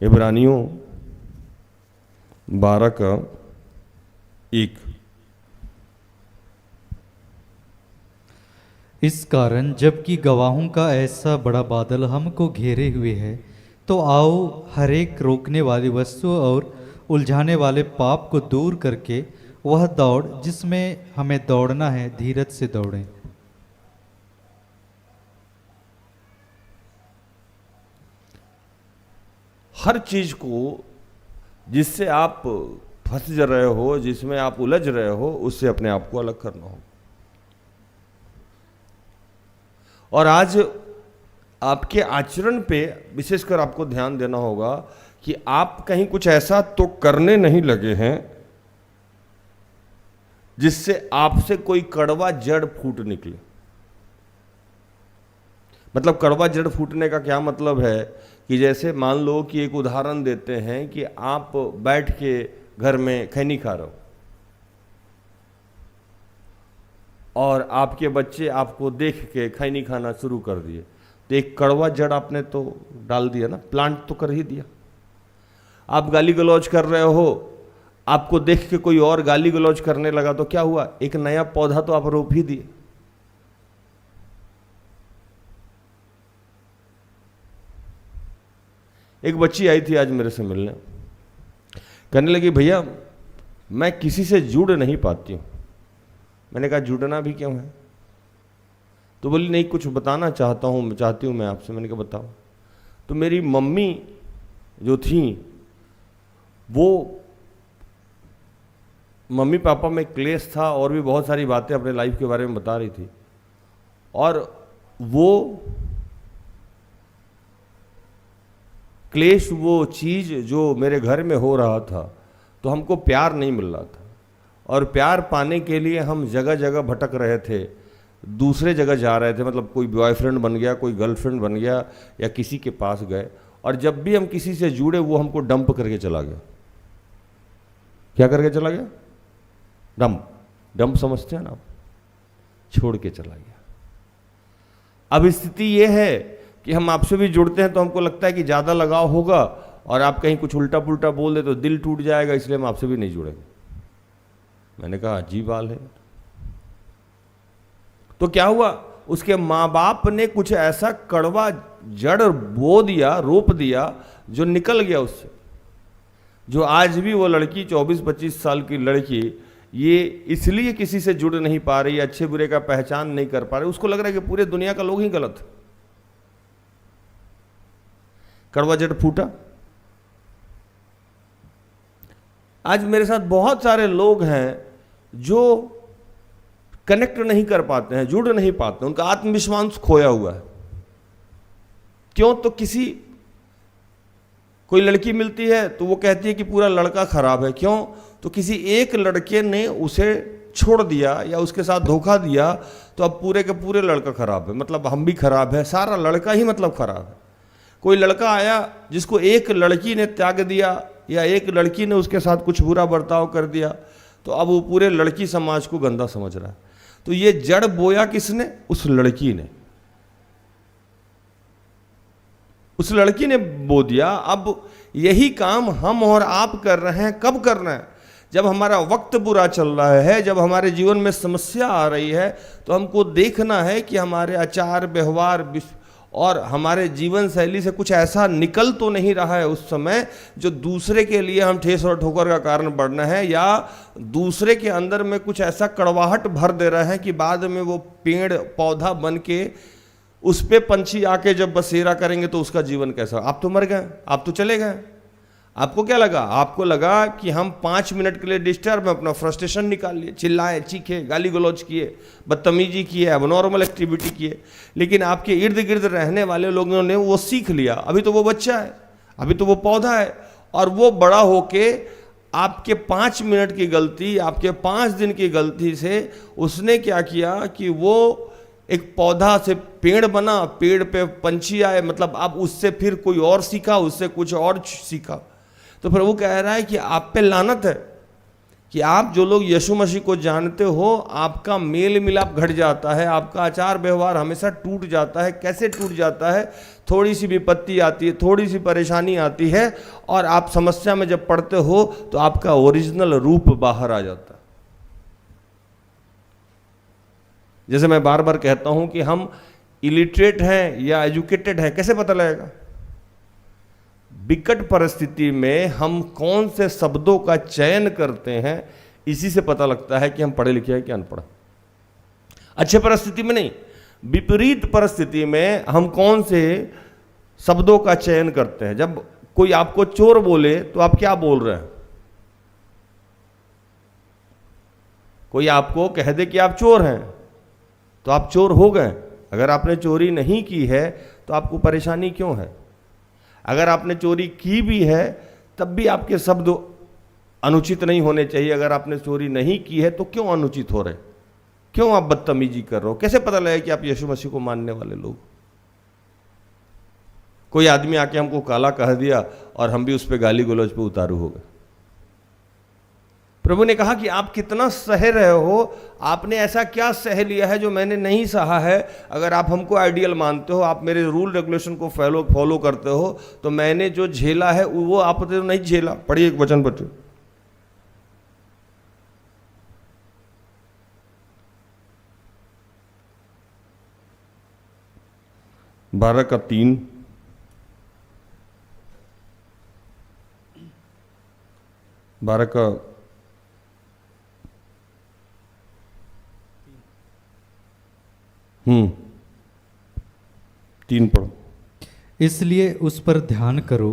Speaker 6: इब्रानियों 12:1।
Speaker 1: इस कारण जबकि गवाहों का ऐसा बड़ा बादल हमको घेरे हुए है, तो आओ हर एक रोकने वाली वस्तु और उलझाने वाले पाप को दूर करके वह दौड़ जिसमें हमें दौड़ना है, धीरज से दौड़ें।
Speaker 6: हर चीज को जिससे आप फंस रहे हो, जिसमें आप उलझ रहे हो, उससे अपने आप को अलग करना हो। और आज आपके आचरण पे विशेषकर आपको ध्यान देना होगा कि आप कहीं कुछ ऐसा तो करने नहीं लगे हैं जिससे आपसे कोई कड़वा जड़ फूट निकले। मतलब कड़वा जड़ फूटने का क्या मतलब है कि जैसे मान लो कि एक उदाहरण देते हैं कि आप बैठ के घर में खैनी खा रहे हो और आपके बच्चे आपको देख के खैनी खाना शुरू कर दिए, तो एक कड़वा जड़ आपने तो डाल दिया ना, प्लांट तो कर ही दिया। आप गाली गलौज कर रहे हो, आपको देख के कोई और गाली गलौज करने लगा, तो क्या हुआ? एक नया पौधा तो आप रोप ही दिए। एक बच्ची आई थी आज मेरे से मिलने, कहने लगी भैया मैं किसी से जुड़ नहीं पाती हूँ। मैंने कहा जुड़ना भी क्यों है? तो बोली नहीं कुछ बताना चाहती हूँ मैं आपसे। मैंने कहा बताओ। तो मेरी मम्मी जो थी वो मम्मी पापा में क्लेश था और भी बहुत सारी बातें अपने लाइफ के बारे में बता रही थी, और वो क्लेश, वो चीज़ जो मेरे घर में हो रहा था, तो हमको प्यार नहीं मिल रहा था, और प्यार पाने के लिए हम जगह जगह भटक रहे थे, दूसरे जगह जा रहे थे, मतलब कोई बॉयफ्रेंड बन गया, कोई गर्लफ्रेंड बन गया, या किसी के पास गए, और जब भी हम किसी से जुड़े वो हमको डंप करके चला गया। क्या करके चला गया? डंप। डंप समझते हैं ना आप? छोड़ के चला गया। अब स्थिति ये है कि हम आपसे भी जुड़ते हैं तो हमको लगता है कि ज़्यादा लगाव होगा, और आप कहीं कुछ उल्टा पुल्टा बोल दे तो दिल टूट जाएगा, इसलिए हम आपसे भी नहीं जुड़ेंगे। मैंने कहा अजीब हाल है। तो क्या हुआ, उसके माँ बाप ने कुछ ऐसा कड़वा जड़ बो दिया, रोप दिया, जो निकल गया उससे। जो आज भी वो लड़की 24-25 साल की लड़की ये इसलिए किसी से जुड़ नहीं पा रही, अच्छे बुरे का पहचान नहीं कर पा रही, उसको लग रहा है कि पूरे दुनिया का लोग ही गलत है। कड़वा जड़ फूटा। आज मेरे साथ बहुत सारे लोग हैं जो कनेक्ट नहीं कर पाते हैं, जुड़ नहीं पाते, उनका आत्मविश्वास खोया हुआ है। क्यों? तो कोई लड़की मिलती है तो वो कहती है कि पूरा लड़का खराब है। क्यों? तो किसी एक लड़के ने उसे छोड़ दिया या उसके साथ धोखा दिया, तो अब पूरे के पूरे लड़का खराब है, मतलब हम भी खराब है, सारा लड़का ही मतलब खराब है। कोई लड़का आया जिसको एक लड़की ने त्याग दिया या एक लड़की ने उसके साथ कुछ बुरा बर्ताव कर दिया, तो अब वो पूरे लड़की समाज को गंदा समझ रहा है। तो ये जड़ बोया किसने? उस लड़की ने। उस लड़की ने बो दिया। अब यही काम हम और आप कर रहे हैं। कब करना है? जब हमारा वक्त बुरा चल रहा है, जब हमारे जीवन में समस्या आ रही है, तो हमको देखना है कि हमारे आचार व्यवहार और हमारे जीवन शैली से कुछ ऐसा निकल तो नहीं रहा है उस समय जो दूसरे के लिए हम ठेस और ठोकर का कारण बनना है, या दूसरे के अंदर में कुछ ऐसा कड़वाहट भर दे रहा है कि बाद में वो पेड़ पौधा बन के उस पे पंछी आके जब बसेरा करेंगे तो उसका जीवन कैसा? आप तो मर गए, आप तो चले गए। आपको क्या लगा? आपको लगा कि हम 5 मिनट के लिए डिस्टर्ब में अपना फ्रस्ट्रेशन निकाल लिए, चिल्लाए, चीखे, गाली गलौज किए, बदतमीजी किए, एबनॉर्मल एक्टिविटी किए, लेकिन आपके इर्द गिर्द रहने वाले लोगों ने वो सीख लिया। अभी तो वो बच्चा है, अभी तो वो पौधा है, और वो बड़ा होके आपके 5 मिनट की गलती, आपके 5 दिन की गलती से उसने क्या किया कि वो एक पौधा से पेड़ बना, पेड़ पे पंछी आए, मतलब अब उससे फिर कोई और सीखा, उससे कुछ और सीखा। तो प्रभु कह रहा है कि आप पे लानत है कि आप जो लोग यीशु मसीह को जानते हो, आपका मेल मिलाप घट जाता है, आपका आचार व्यवहार हमेशा टूट जाता है। कैसे टूट जाता है? थोड़ी सी विपत्ति आती है, थोड़ी सी परेशानी आती है, और आप समस्या में जब पड़ते हो तो आपका ओरिजिनल रूप बाहर आ जाता है। जैसे मैं बार बार कहता हूं कि हम इलिटरेट हैं या एजुकेटेड हैं, कैसे पता लगेगा? विकट परिस्थिति में हम कौन से शब्दों का चयन करते हैं, इसी से पता लगता है कि हम पढ़े लिखे हैं कि अनपढ़। अच्छे परिस्थिति में नहीं, विपरीत परिस्थिति में हम कौन से शब्दों का चयन करते हैं। जब कोई आपको चोर बोले तो आप क्या बोल रहे हैं? कोई आपको कह दे कि आप चोर हैं तो आप चोर हो गए। अगर आपने चोरी नहीं की है तो आपको परेशानी क्यों है? अगर आपने चोरी की भी है तब भी आपके शब्द अनुचित नहीं होने चाहिए। अगर आपने चोरी नहीं की है तो क्यों अनुचित हो रहे? क्यों आप बदतमीजी कर रहे हो? कैसे पता लगे कि आप यीशु मसीह को मानने वाले लोग? कोई आदमी आके हमको काला कह दिया और हम भी उस पर गाली गलौज पे उतारू हो गए। प्रभु ने कहा कि आप कितना सह रहे हो, आपने ऐसा क्या सह लिया है जो मैंने नहीं सहा है। अगर आप हमको आइडियल मानते हो, आप मेरे रूल रेगुलेशन को फॉलो करते हो, तो मैंने जो झेला है वो आपने नहीं झेला। पढ़िए एक वचन पढ़िए। बारह का 3, 12 का 3 पढ़ो।
Speaker 1: इसलिए उस पर ध्यान करो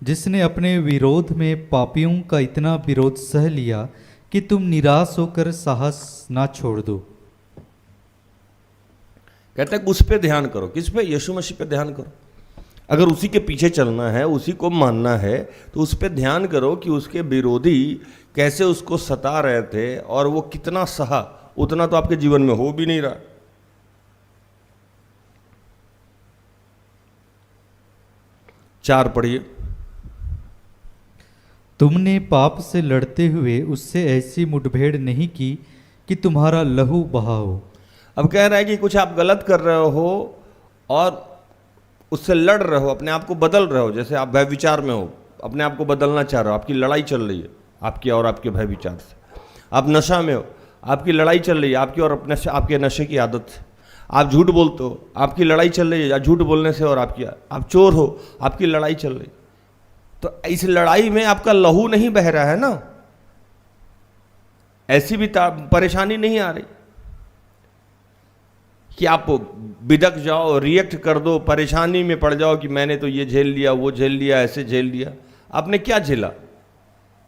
Speaker 1: जिसने अपने विरोध में पापियों का इतना विरोध सह लिया कि तुम निराश होकर साहस ना छोड़ दो।
Speaker 6: कहता है उस पे ध्यान करो। किस पे? यीशु मसीह पे ध्यान करो। अगर उसी के पीछे चलना है, उसी को मानना है, तो उस पे ध्यान करो कि उसके विरोधी कैसे उसको सता रहे थे और वो कितना सहा। उतना तो आपके जीवन में हो भी नहीं रहा। 4 पढ़िए।
Speaker 1: तुमने पाप से लड़ते हुए उससे ऐसी मुठभेड़ नहीं की कि तुम्हारा लहू बहा हो।
Speaker 6: अब कह रहा है कि कुछ आप गलत कर रहे हो और उससे लड़ रहे हो, अपने आप को बदल रहे हो। जैसे आप भय विचार में हो, अपने आप को बदलना चाह रहे हो, आपकी लड़ाई चल रही है आपकी और आपके भय विचार से। आप नशा में हो, आपकी लड़ाई चल रही है आपकी और अपने आपके नशे की आदत से। आप झूठ बोलते हो, आपकी लड़ाई चल रही है झूठ बोलने से और आपकी। आप चोर हो, आपकी लड़ाई चल रही। तो इस लड़ाई में आपका लहू नहीं बह रहा है ना, ऐसी भी परेशानी नहीं आ रही कि आप बिदक जाओ, रिएक्ट कर दो, परेशानी में पड़ जाओ कि मैंने तो ये झेल लिया, वो झेल लिया, ऐसे झेल लिया। आपने क्या झेला?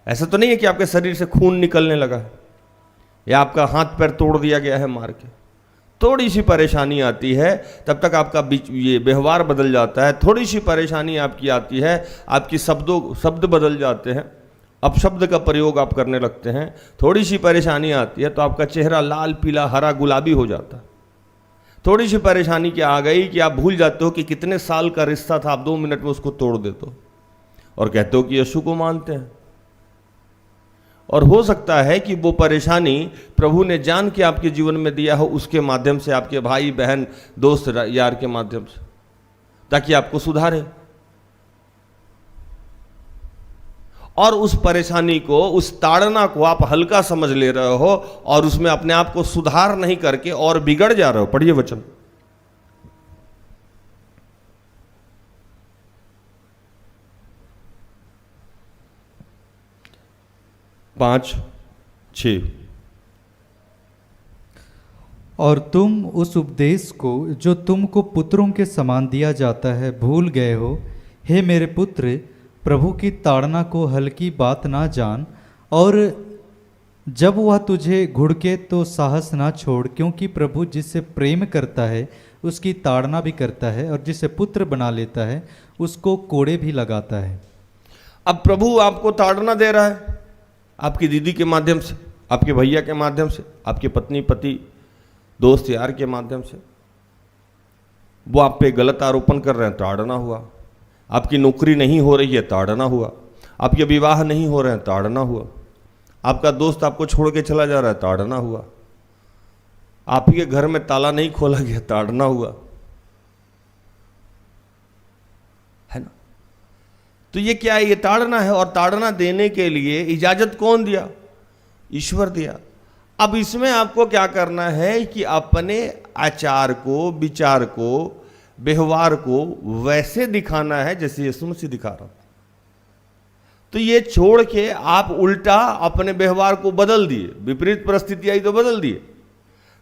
Speaker 6: ऐसा तो नहीं है कि आपके शरीर से खून निकलने लगा है या आपका हाथ पैर तोड़ दिया गया है मार के। थोड़ी सी परेशानी आती है तब तक आपका ये व्यवहार बदल जाता है। थोड़ी सी परेशानी आपकी आती है, आपकी शब्द बदल जाते हैं, अपशब्द का प्रयोग आप करने लगते हैं। थोड़ी सी परेशानी आती है तो आपका चेहरा लाल पीला हरा गुलाबी हो जाता है। थोड़ी सी परेशानी क्या आ गई कि आप भूल जाते हो कि कितने साल का रिश्ता था, आप 2 मिनट में उसको तोड़ देते हो और कहते हो कि यीशु को मानते हैं। और हो सकता है कि वो परेशानी प्रभु ने जान के आपके जीवन में दिया हो, उसके माध्यम से, आपके भाई बहन दोस्त यार के माध्यम से, ताकि आपको सुधारे। और उस परेशानी को, उस ताड़ना को आप हल्का समझ ले रहे हो और उसमें अपने आप को सुधार नहीं करके और बिगड़ जा रहे हो। पढ़िए वचन। 5-6।
Speaker 1: और तुम उस उपदेश को जो तुमको पुत्रों के समान दिया जाता है भूल गए हो। हे मेरे पुत्र, प्रभु की ताड़ना को हल्की बात ना जान, और जब वह तुझे घुड़के तो साहस ना छोड़, क्योंकि प्रभु जिससे प्रेम करता है उसकी ताड़ना भी करता है, और जिसे पुत्र बना लेता है उसको कोड़े भी लगाता है।
Speaker 6: अब प्रभु आपको ताड़ना दे रहा है आपकी दीदी के माध्यम से, आपके भैया के माध्यम से, आपके पत्नी पति दोस्त यार के माध्यम से। वो आप पे गलत आरोपण कर रहे हैं, ताड़ना हुआ। आपकी नौकरी नहीं हो रही है, ताड़ना हुआ। आपके विवाह नहीं हो रहे हैं, ताड़ना हुआ। आपका दोस्त आपको छोड़ के चला जा रहा है, ताड़ना हुआ। आपके घर में ताला नहीं खोला गया, ताड़ना हुआ, है ना। तो ये क्या है? ये ताड़ना है। और ताड़ना देने के लिए इजाजत कौन दिया? ईश्वर दिया। अब इसमें आपको क्या करना है कि अपने आचार को, विचार को, व्यवहार को वैसे दिखाना है जैसे यीशु मसीह दिखा रहा। तो ये छोड़ के आप उल्टा अपने व्यवहार को बदल दिए, विपरीत परिस्थिति आई तो बदल दिए।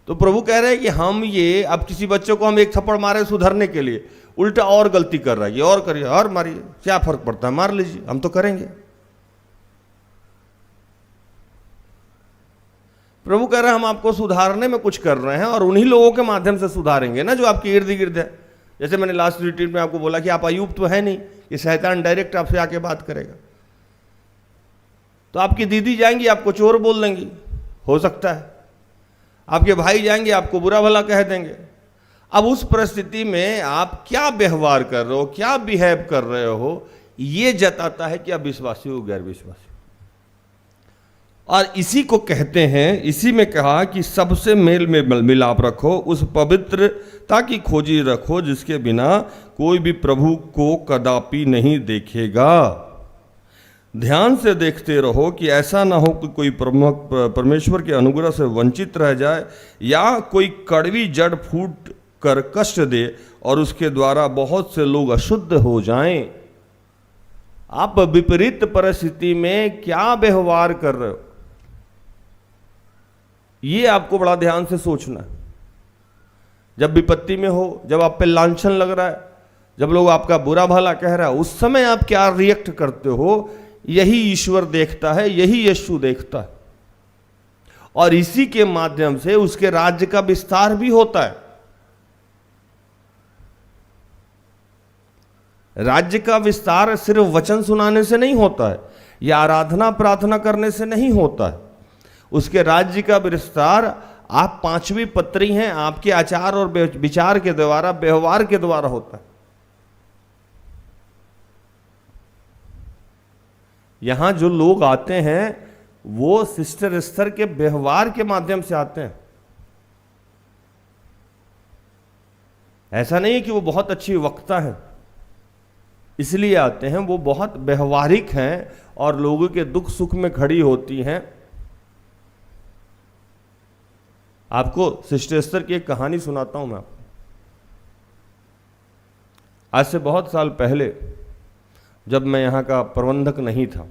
Speaker 6: तो प्रभु कह रहे हैं कि हम ये, अब किसी बच्चे को हम एक थप्पड़ मारे सुधरने के लिए, उल्टा और गलती कर रहा है, ये और करिए और मारिए, क्या फर्क पड़ता है, मार लीजिए, हम तो करेंगे। प्रभु कह रहे हैं हम आपको सुधारने में कुछ कर रहे हैं और उन्हीं लोगों के माध्यम से सुधारेंगे ना जो आपके इर्द गिर्द है। जैसे मैंने लास्ट रिट्रीट में आपको बोला कि आप अयूब तो है नहीं, ये शैतान डायरेक्ट आपसे आके बात करेगा। तो आपकी दीदी जाएंगी आपको चोर बोल देंगी, हो सकता है। आपके भाई जाएंगे आपको बुरा भला कह देंगे। अब उस परिस्थिति में आप क्या व्यवहार कर रहे हो, क्या बिहेव कर रहे हो, ये जताता है कि आप विश्वासी हो गैर विश्वासी। और इसी को कहते हैं, इसी में कहा कि सबसे मेल में मिलाप रखो, उस पवित्रता की खोजी रखो जिसके बिना कोई भी प्रभु को कदापि नहीं देखेगा। ध्यान से देखते रहो कि ऐसा ना हो कि कोई परमेश्वर के अनुग्रह से वंचित रह जाए या कोई कड़वी जड़ फूट कर कष्ट दे और उसके द्वारा बहुत से लोग अशुद्ध हो जाएं। आप विपरीत परिस्थिति में क्या व्यवहार कर रहे हो, ये आपको बड़ा ध्यान से सोचना है। जब विपत्ति में हो, जब आप पे लांछन लग रहा है, जब लोग आपका बुरा भला कह रहा है, उस समय आप क्या रिएक्ट करते हो, यही ईश्वर देखता है, यही यीशु देखता है। और इसी के माध्यम से उसके राज्य का विस्तार भी होता है। राज्य का विस्तार सिर्फ वचन सुनाने से नहीं होता है या आराधना प्रार्थना करने से नहीं होता है। उसके राज्य का विस्तार आप 5वीं पत्री हैं, आपके आचार और विचार के द्वारा, व्यवहार के द्वारा होता है। यहाँ जो लोग आते हैं वो सिस्टर एस्थर के व्यवहार के माध्यम से आते हैं। ऐसा नहीं कि वो बहुत अच्छी वक्ता है इसलिए आते हैं, वो बहुत व्यवहारिक हैं और लोगों के दुख सुख में खड़ी होती हैं। आपको सिस्टर एस्थर की एक कहानी सुनाता हूं मैं आपको। आज से बहुत साल पहले जब मैं यहाँ का प्रबंधक नहीं था,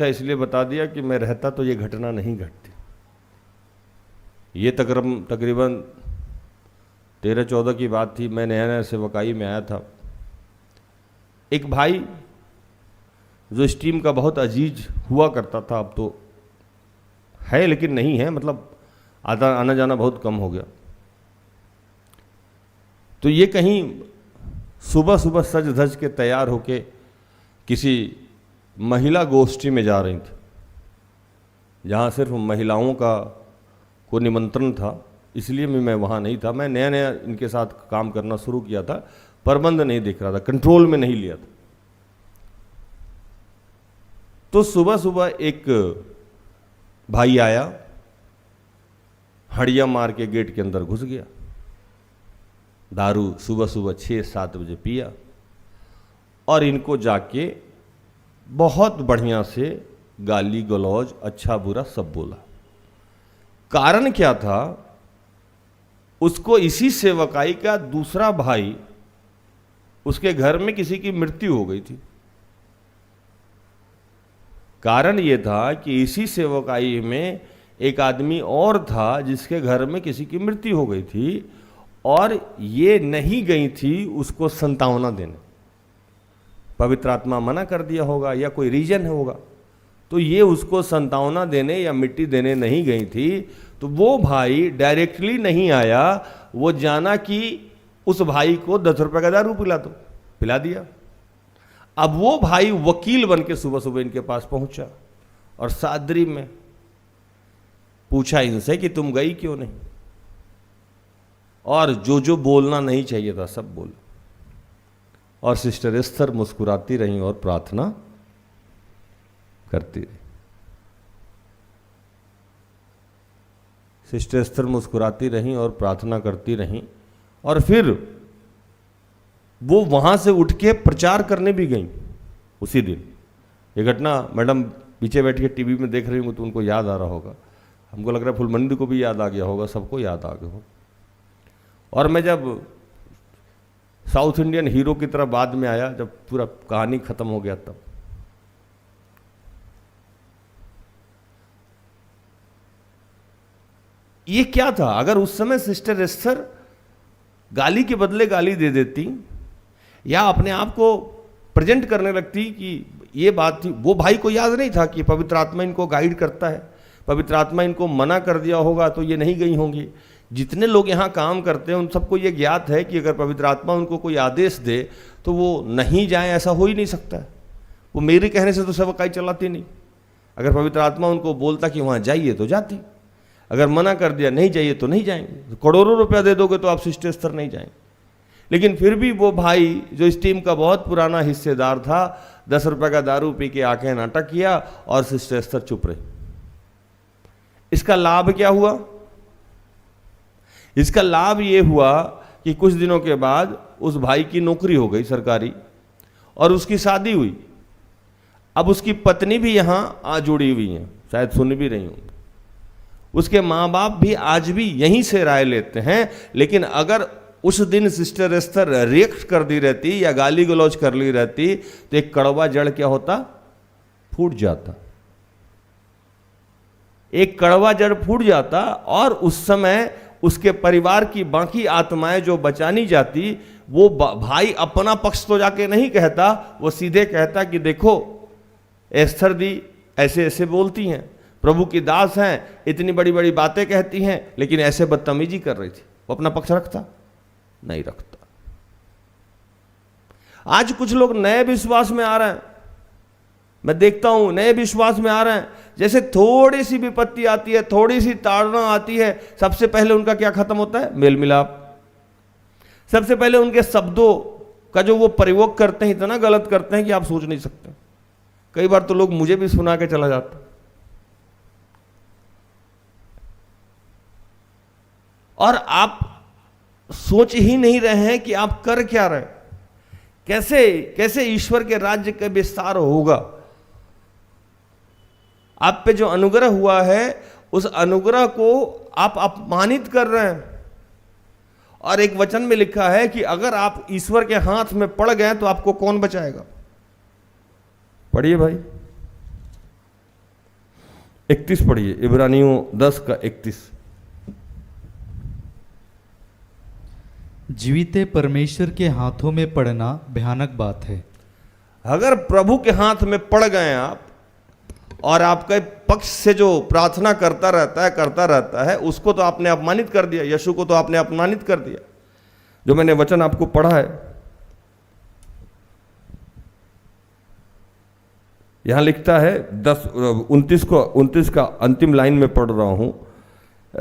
Speaker 6: इसलिए बता दिया कि मैं रहता तो ये घटना नहीं घटती। ये तकरीबन 13-14 की बात थी। मैं नया नया सेवकाई में आया था। एक भाई जो इस टीम का बहुत अजीज हुआ करता था, अब तो है लेकिन नहीं है, मतलब आना जाना बहुत कम हो गया। तो ये कहीं सुबह सुबह सज धज के तैयार होके किसी महिला गोष्ठी में जा रही थी, जहाँ सिर्फ महिलाओं को निमंत्रण था, इसलिए मैं वहाँ नहीं था। मैं नया नया इनके साथ काम करना शुरू किया था, प्रबंध नहीं दिख रहा था, कंट्रोल में नहीं लिया था। तो सुबह सुबह एक भाई आया, हड़िया मार के गेट के अंदर घुस गया, दारू सुबह सुबह 6-7 बजे पिया और इनको जाके बहुत बढ़िया से गाली गलौज अच्छा बुरा सब बोला। कारण क्या था? उसको इसी सेवकाई का दूसरा भाई, उसके घर में किसी की मृत्यु हो गई थी। कारण ये था कि इसी सेवकाई में एक आदमी और था जिसके घर में किसी की मृत्यु हो गई थी और ये नहीं गई थी उसको संतावना देने। पवित्र आत्मा मना कर दिया होगा या कोई रीजन होगा, तो ये उसको संतावना देने या मिट्टी देने नहीं गई थी। तो वो भाई डायरेक्टली नहीं आया, वो जाना कि उस भाई को 10 रुपये का दारू पिला दिया। अब वो भाई वकील बन के सुबह सुबह इनके पास पहुंचा और सादरी में पूछा इनसे कि तुम गई क्यों नहीं, और जो जो बोलना नहीं चाहिए था सब बोला। और सिस्टर एस्थर मुस्कुराती रही और प्रार्थना करती रही। सिस्टर एस्थर मुस्कुराती रही और प्रार्थना करती रही और फिर वो वहां से उठ के प्रचार करने भी गई उसी दिन। ये घटना मैडम पीछे बैठ के टीवी में देख रही होंगी तो उनको याद आ रहा होगा। हमको लग रहा है फुलमंदी को भी याद आ गया होगा, सबको याद आ गया होगा। और मैं जब साउथ इंडियन हीरो की तरह बाद में आया, जब पूरा कहानी खत्म हो गया, तब ये क्या था? अगर उस समय सिस्टर एस्थर गाली के बदले गाली दे देती या अपने आप को प्रेजेंट करने लगती कि ये बात थी, वो भाई को याद नहीं था कि पवित्र आत्मा इनको गाइड करता है, पवित्र आत्मा इनको मना कर दिया होगा तो ये नहीं गई होंगी। जितने लोग यहाँ काम करते हैं उन सबको ये ज्ञात है कि अगर पवित्र आत्मा उनको कोई आदेश दे तो वो नहीं जाए, ऐसा हो ही नहीं सकता है। वो मेरे कहने से तो सेवकाई चलाती नहीं। अगर पवित्र आत्मा उनको बोलता कि वहाँ जाइए तो जाती, अगर मना कर दिया नहीं जाइए तो नहीं जाएंगे। करोड़ों रुपया दे दोगे तो आप सिस्टर एस्थर नहीं जाएंगे। लेकिन फिर भी वो भाई जो इस टीम का बहुत पुराना हिस्सेदार था, 10 रुपये का दारू पी के आके नाटक किया और सिस्टर एस्थर चुप रही। इसका लाभ क्या हुआ? इसका लाभ ये हुआ कि कुछ दिनों के बाद उस भाई की नौकरी हो गई सरकारी और उसकी शादी हुई। अब उसकी पत्नी भी यहाँ आ जुड़ी हुई हैं, शायद सुन भी रही हूँ। उसके माँ बाप भी आज भी यहीं से राय लेते हैं। लेकिन अगर उस दिन सिस्टर एस्थर रिएक्ट कर दी रहती या गाली गलौज कर ली रहती तो एक कड़वा जड़ क्या होता? फूट जाता। एक कड़वा जड़ फूट जाता और उस समय उसके परिवार की बाकी आत्माएं जो बचानी जाती, वो भाई अपना पक्ष तो जाके नहीं कहता, वो सीधे कहता कि देखो एस्थर दी ऐसे ऐसे बोलती हैं, प्रभु की दास हैं, इतनी बड़ी बड़ी बातें कहती हैं, लेकिन ऐसे बदतमीजी कर रही थी। वो अपना पक्ष रखता? नहीं रखता। आज कुछ लोग नए विश्वास में आ रहे हैं, मैं देखता हूं नए विश्वास में आ रहे हैं। जैसे थोड़ी सी विपत्ति आती है, थोड़ी सी ताड़ना आती है, सबसे पहले उनका क्या खत्म होता है? मेल मिलाप। सबसे पहले उनके शब्दों का जो वो प्रयोग करते हैं इतना गलत करते हैं कि आप सोच नहीं सकते। कई बार तो लोग मुझे भी सुना के चला जाता। और आप सोच ही नहीं रहे हैं कि आप कर क्या रहे हैं, कैसे कैसे ईश्वर के राज्य का विस्तार होगा। आप पे जो अनुग्रह हुआ है उस अनुग्रह को आप अपमानित कर रहे हैं। और एक वचन में लिखा है कि अगर आप ईश्वर के हाथ में पड़ गए तो आपको कौन बचाएगा। पढ़िए भाई 31 पढ़िए, इब्रानियों 10 का 31।
Speaker 1: जीविते परमेश्वर के हाथों में पड़ना भयानक बात है।
Speaker 6: अगर प्रभु के हाथ में पड़ गए आप और आपके पक्ष से जो प्रार्थना करता रहता है उसको तो आपने अपमानित कर दिया, यीशु को तो आपने अपमानित कर दिया। जो मैंने वचन आपको पढ़ा है, यहां लिखता है 29 का अंतिम लाइन में पढ़ रहा हूं,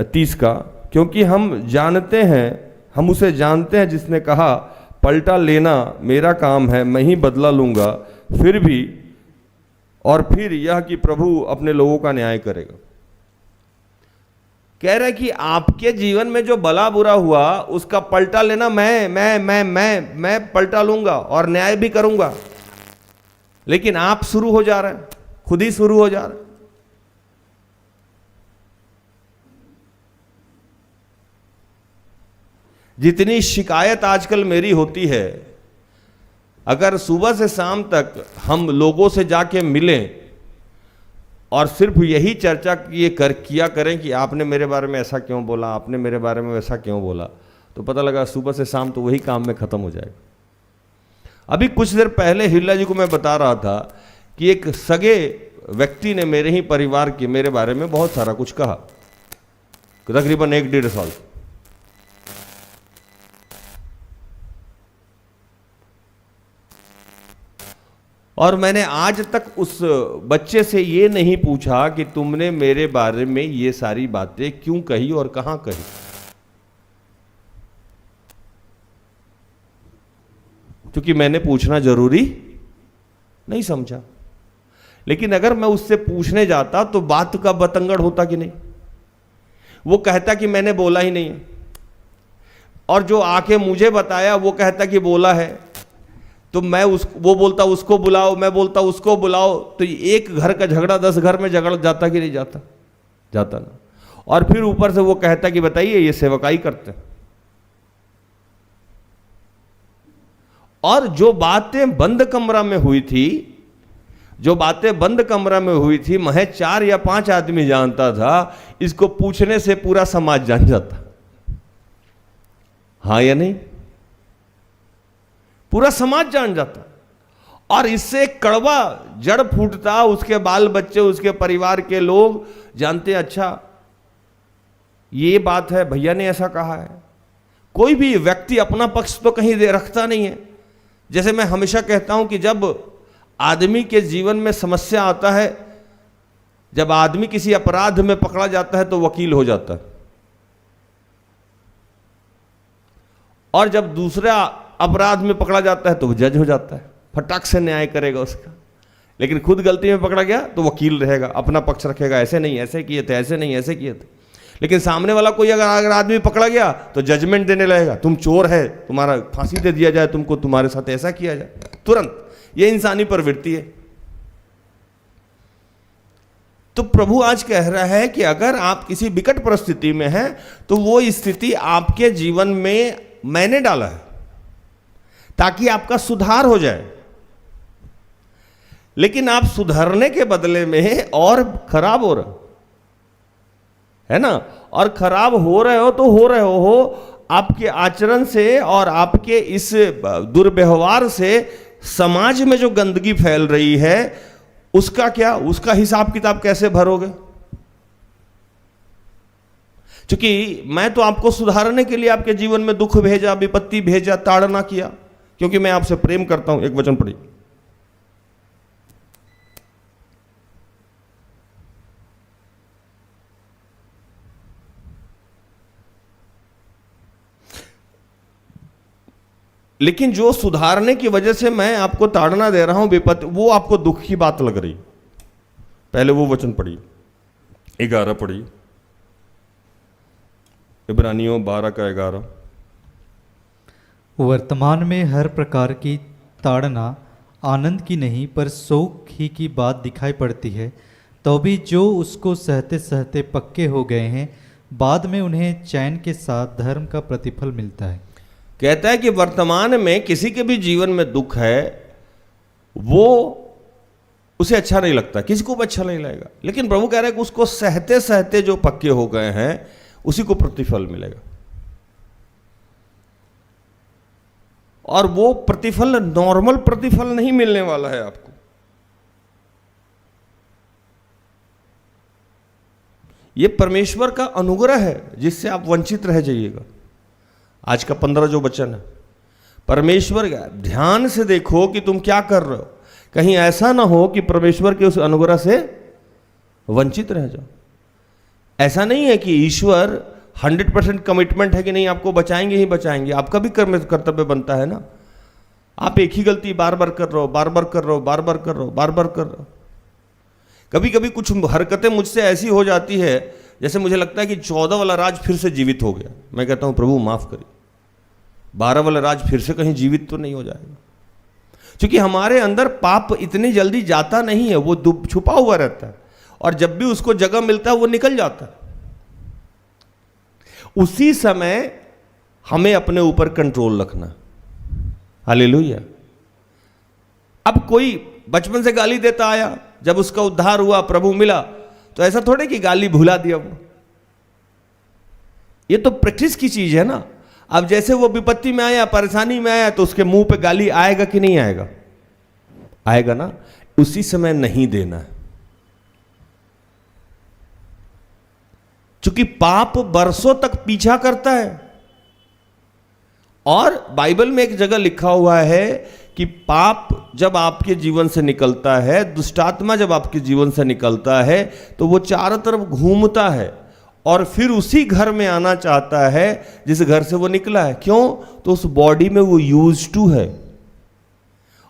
Speaker 6: 30 का, क्योंकि हम उसे जानते हैं जिसने कहा पलटा लेना मेरा काम है, मैं ही बदला लूंगा। फिर यह कि प्रभु अपने लोगों का न्याय करेगा। कह रहे कि आपके जीवन में जो भला बुरा हुआ उसका पलटा लेना मैं पलटा लूंगा और न्याय भी करूंगा। लेकिन आप शुरू हो जा रहे हैं, खुद ही शुरू हो जा रहे हैं। जितनी शिकायत आजकल मेरी होती है, अगर सुबह से शाम तक हम लोगों से जाके मिलें और सिर्फ यही चर्चा किया करें कि आपने मेरे बारे में ऐसा क्यों बोला, आपने मेरे बारे में वैसा क्यों बोला, तो पता लगा सुबह से शाम तो वही काम में खत्म हो जाएगा। अभी कुछ देर पहले हिल्ला जी को मैं बता रहा था कि एक सगे व्यक्ति ने मेरे ही परिवार के मेरे बारे में बहुत सारा कुछ कहा, तकरीबन 1-1.5 साल। और मैंने आज तक उस बच्चे से ये नहीं पूछा कि तुमने मेरे बारे में ये सारी बातें क्यों कही और कहां कही। क्योंकि मैंने पूछना जरूरी नहीं समझा। लेकिन अगर मैं उससे पूछने जाता तो बात का बतंगड़ होता कि नहीं। वो कहता कि मैंने बोला ही नहीं है, और जो आके मुझे बताया वो कहता कि बोला है। तो वो बोलता उसको बुलाओ, मैं बोलता उसको बुलाओ, तो एक घर का झगड़ा 10 घर में झगड़ जाता कि नहीं जाता? जाता ना। और फिर ऊपर से वो कहता कि बताइए ये सेवकाई करते हैं। और जो बातें बंद कमरा में हुई थी, महज 4 या 5 आदमी जानता था, इसको पूछने से पूरा समाज जान जाता। हाँ या नहीं? पूरा समाज जान जाता। और इससे कड़वा जड़ फूटता, उसके बाल बच्चे, उसके परिवार के लोग जानते, अच्छा ये बात है, भैया ने ऐसा कहा है। कोई भी व्यक्ति अपना पक्ष तो कहीं रखता नहीं है। जैसे मैं हमेशा कहता हूं कि जब आदमी के जीवन में समस्या आता है, जब आदमी किसी अपराध में पकड़ा जाता है तो वकील हो जाता है, और जब दूसरा अपराध में पकड़ा जाता है तो वो जज हो जाता है, फटाक से न्याय करेगा उसका। लेकिन खुद गलती में पकड़ा गया तो वकील रहेगा, अपना पक्ष रखेगा, ऐसे नहीं ऐसे किए थे, ऐसे नहीं ऐसे किए थे। लेकिन सामने वाला कोई अगर आदमी पकड़ा गया तो जजमेंट देने लगेगा, तुम चोर है, तुम्हारा फांसी दे दिया जाए, तुमको, तुम्हारे साथ ऐसा किया जाए, तुरंत। ये इंसानी प्रवृत्ति है। तो प्रभु आज कह रहा है कि अगर आप किसी विकट परिस्थिति में हैं तो वो स्थिति आपके जीवन में मैंने डाला है ताकि आपका सुधार हो जाए। लेकिन आप सुधरने के बदले में और खराब हो रहे है ना, और खराब हो रहे हो तो हो रहे हो आपके आचरण से और आपके इस दुर्व्यवहार से समाज में जो गंदगी फैल रही है उसका क्या, उसका हिसाब किताब कैसे भरोगे? क्योंकि मैं तो आपको सुधारने के लिए आपके जीवन में दुख भेजा, विपत्ति भेजा, ताड़ना किया, क्योंकि मैं आपसे प्रेम करता हूं। एक वचन पढ़िए, लेकिन जो सुधारने की वजह से मैं आपको ताड़ना दे रहा हूं विपत्ति, वो आपको दुख की बात लग रही। पहले वो वचन पढ़िए, 11 पढ़िए, इब्रानियों 12 का 11।
Speaker 1: वर्तमान में हर प्रकार की ताड़ना आनंद की नहीं पर शोक ही की बात दिखाई पड़ती है, तो भी जो उसको सहते सहते पक्के हो गए हैं बाद में उन्हें चैन के साथ धर्म का प्रतिफल मिलता है।
Speaker 6: कहता है कि वर्तमान में किसी के भी जीवन में दुख है, वो उसे अच्छा नहीं लगता, किसी को भी अच्छा नहीं लगेगा, लेकिन प्रभु कह रहा है कि उसको सहते सहते जो पक्के हो गए हैं उसी को प्रतिफल मिलेगा। और वो प्रतिफल नॉर्मल प्रतिफल नहीं मिलने वाला है आपको। ये परमेश्वर का अनुग्रह है जिससे आप वंचित रह जाइएगा। आज का 15 जो वचन है, परमेश्वर का ध्यान से देखो कि तुम क्या कर रहे हो, कहीं ऐसा ना हो कि परमेश्वर के उस अनुग्रह से वंचित रह जाओ। ऐसा नहीं है कि ईश्वर 100% कमिटमेंट है कि नहीं आपको बचाएंगे ही बचाएंगे, आपका भी कर्तव्य बनता है ना। आप एक ही गलती बार बार कर रहे हो, बार बार कर रहे हो, बार बार कर रहे हो, बार बार कर रहे हो। कभी कभी कुछ हरकतें मुझसे ऐसी हो जाती है जैसे मुझे लगता है कि 14 वाला राज फिर से जीवित हो गया। मैं कहता हूं प्रभु माफ करिए, 12 वाला राज फिर से कहीं जीवित तो नहीं हो जाएगा, क्योंकि हमारे अंदर पाप इतनी जल्दी जाता नहीं है, वो छुपा हुआ रहता है और जब भी उसको जगह मिलता है वो निकल जाता है। उसी समय हमें अपने ऊपर कंट्रोल रखना। हालेलुया। अब कोई बचपन से गाली देता आया, जब उसका उद्धार हुआ, प्रभु मिला, तो ऐसा थोड़े कि गाली भुला दिया वो। ये तो प्रैक्टिस की चीज है ना। अब जैसे वो विपत्ति में आया, परेशानी में आया, तो उसके मुंह पे गाली आएगा कि नहीं आएगा? आएगा ना। उसी समय नहीं देना है, क्योंकि पाप बरसों तक पीछा करता है। और बाइबल में एक जगह लिखा हुआ है कि पाप जब आपके जीवन से निकलता है, दुष्टात्मा जब आपके जीवन से निकलता है, तो वो चारों तरफ घूमता है और फिर उसी घर में आना चाहता है जिस घर से वो निकला है। क्यों? तो उस बॉडी में वो यूज्ड टू है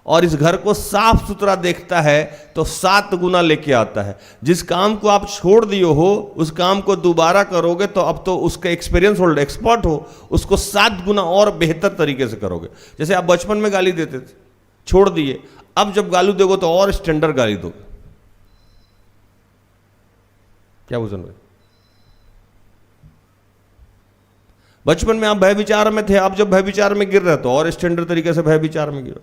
Speaker 6: और इस घर को साफ सुथरा देखता है तो 7 गुना लेके आता है। जिस काम को आप छोड़ दिए हो, उस काम को दोबारा करोगे तो अब तो उसका एक्सपीरियंस होल्ड एक्सपर्ट हो, उसको 7 गुना और बेहतर तरीके से करोगे। जैसे आप बचपन में गाली देते थे, छोड़ दिए, अब जब गाली दोगे तो और स्टैंडर्ड गाली दोगे। क्या भूषण भाई? बचपन में आप भय विचार में थे, आप जब भय विचार में गिर रहे तो और स्टैंडर्ड तरीके से भय विचार में गिरो।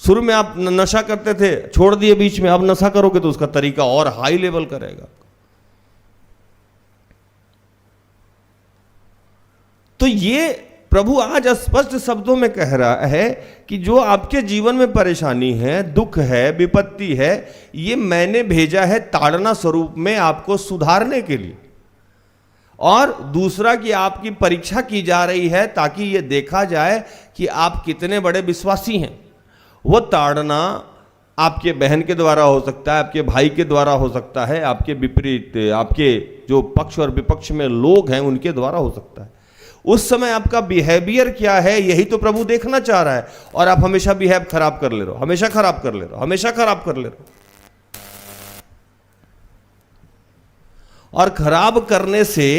Speaker 6: शुरू में आप नशा करते थे, छोड़ दिए बीच में, अब नशा करोगे तो उसका तरीका और हाई लेवल करेगा। तो ये प्रभु आज स्पष्ट शब्दों में कह रहा है कि जो आपके जीवन में परेशानी है, दुख है, विपत्ति है, ये मैंने भेजा है ताड़ना स्वरूप में आपको सुधारने के लिए। और दूसरा कि आपकी परीक्षा की जा रही है ताकि ये देखा जाए कि आप कितने बड़े विश्वासी हैं। वो ताड़ना आपके बहन के द्वारा हो सकता है, आपके भाई के द्वारा हो सकता है, आपके विपरीत आपके जो पक्ष और विपक्ष में लोग हैं उनके द्वारा हो सकता है। उस समय आपका बिहेवियर क्या है, यही तो प्रभु देखना चाह रहा है। और आप हमेशा बिहेव खराब कर ले रहे हो, हमेशा खराब कर ले रहे हो, हमेशा खराब कर ले रहे हो। और खराब करने से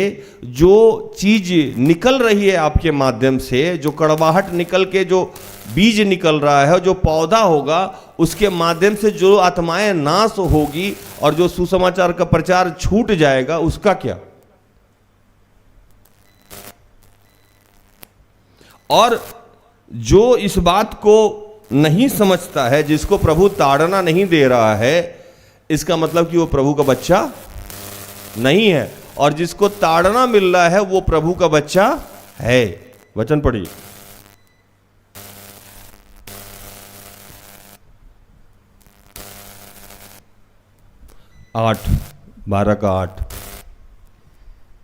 Speaker 6: जो चीज निकल रही है आपके माध्यम से, जो कड़वाहट निकल के जो बीज निकल रहा है, जो पौधा होगा, उसके माध्यम से जो आत्माएं नाश होगी और जो सुसमाचार का प्रचार छूट जाएगा, उसका क्या? और जो इस बात को नहीं समझता है, जिसको प्रभु ताड़ना नहीं दे रहा है, इसका मतलब कि वो प्रभु का बच्चा नहीं है। और जिसको ताड़ना मिल रहा है वो प्रभु का बच्चा है। वचन पढ़िए। 12 का 8।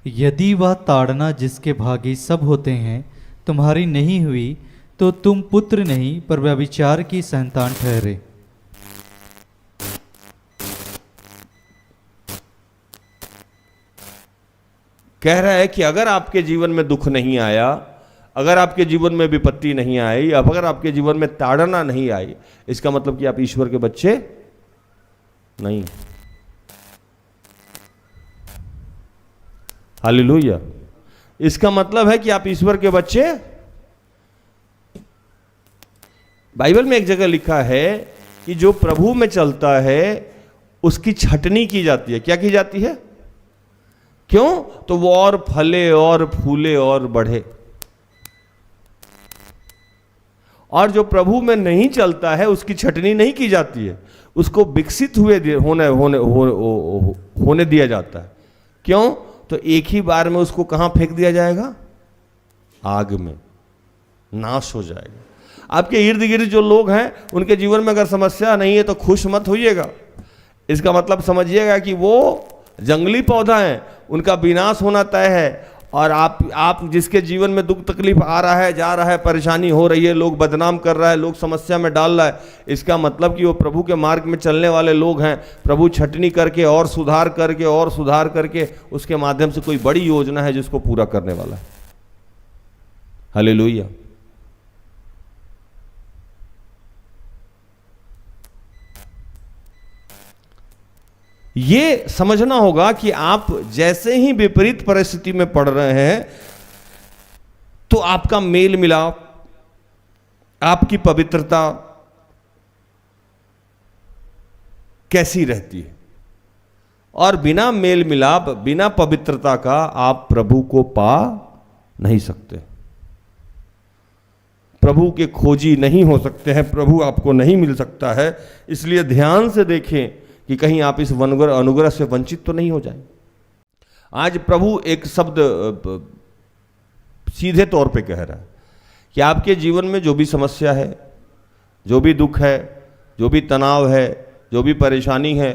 Speaker 1: यदि वह ताड़ना जिसके भागी सब होते हैं तुम्हारी नहीं हुई तो तुम पुत्र नहीं पर व्यभिचार की संतान ठहरे।
Speaker 6: कह रहा है कि अगर आपके जीवन में दुख नहीं आया, अगर आपके जीवन में विपत्ति नहीं आई, अगर आपके जीवन में ताड़ना नहीं आई, इसका मतलब कि आप ईश्वर के बच्चे नहीं। हालेलुया। इसका मतलब है कि आप ईश्वर के बच्चे। बाइबल में एक जगह लिखा है कि जो प्रभु में चलता है उसकी छटनी की जाती है। क्या की जाती है? क्यों? तो वो और फले और फूले और बढ़े। और जो प्रभु में नहीं चलता है उसकी छटनी नहीं की जाती है, उसको विकसित होने दिया जाता है। क्यों? तो एक ही बार में उसको कहां फेंक दिया जाएगा? आग में, नाश हो जाएगा। आपके इर्द गिर्द जो लोग हैं उनके जीवन में अगर समस्या नहीं है तो खुश मत होइएगा। इसका मतलब समझिएगा कि वो जंगली पौधा है, उनका विनाश होना तय है। और आप जिसके जीवन में दुख तकलीफ आ रहा है, जा रहा है, परेशानी हो रही है, लोग बदनाम कर रहा है, लोग समस्या में डाल रहा है, इसका मतलब कि वो प्रभु के मार्ग में चलने वाले लोग हैं। प्रभु छटनी करके और सुधार करके उसके माध्यम से कोई बड़ी योजना है जिसको पूरा करने वाला है। हालेलुया। ये समझना होगा कि आप जैसे ही विपरीत परिस्थिति में पड़ रहे हैं तो आपका मेल मिलाप, आपकी पवित्रता कैसी रहती है। और बिना मेल मिलाप, बिना पवित्रता का आप प्रभु को पा नहीं सकते, प्रभु के खोजी नहीं हो सकते हैं, प्रभु आपको नहीं मिल सकता है। इसलिए ध्यान से देखें कि कहीं आप इस अनुग्रह से वंचित तो नहीं हो जाए। आज प्रभु एक शब्द सीधे तौर पे कह रहा है कि आपके जीवन में जो भी समस्या है, जो भी दुख है, जो भी तनाव है, जो भी परेशानी है,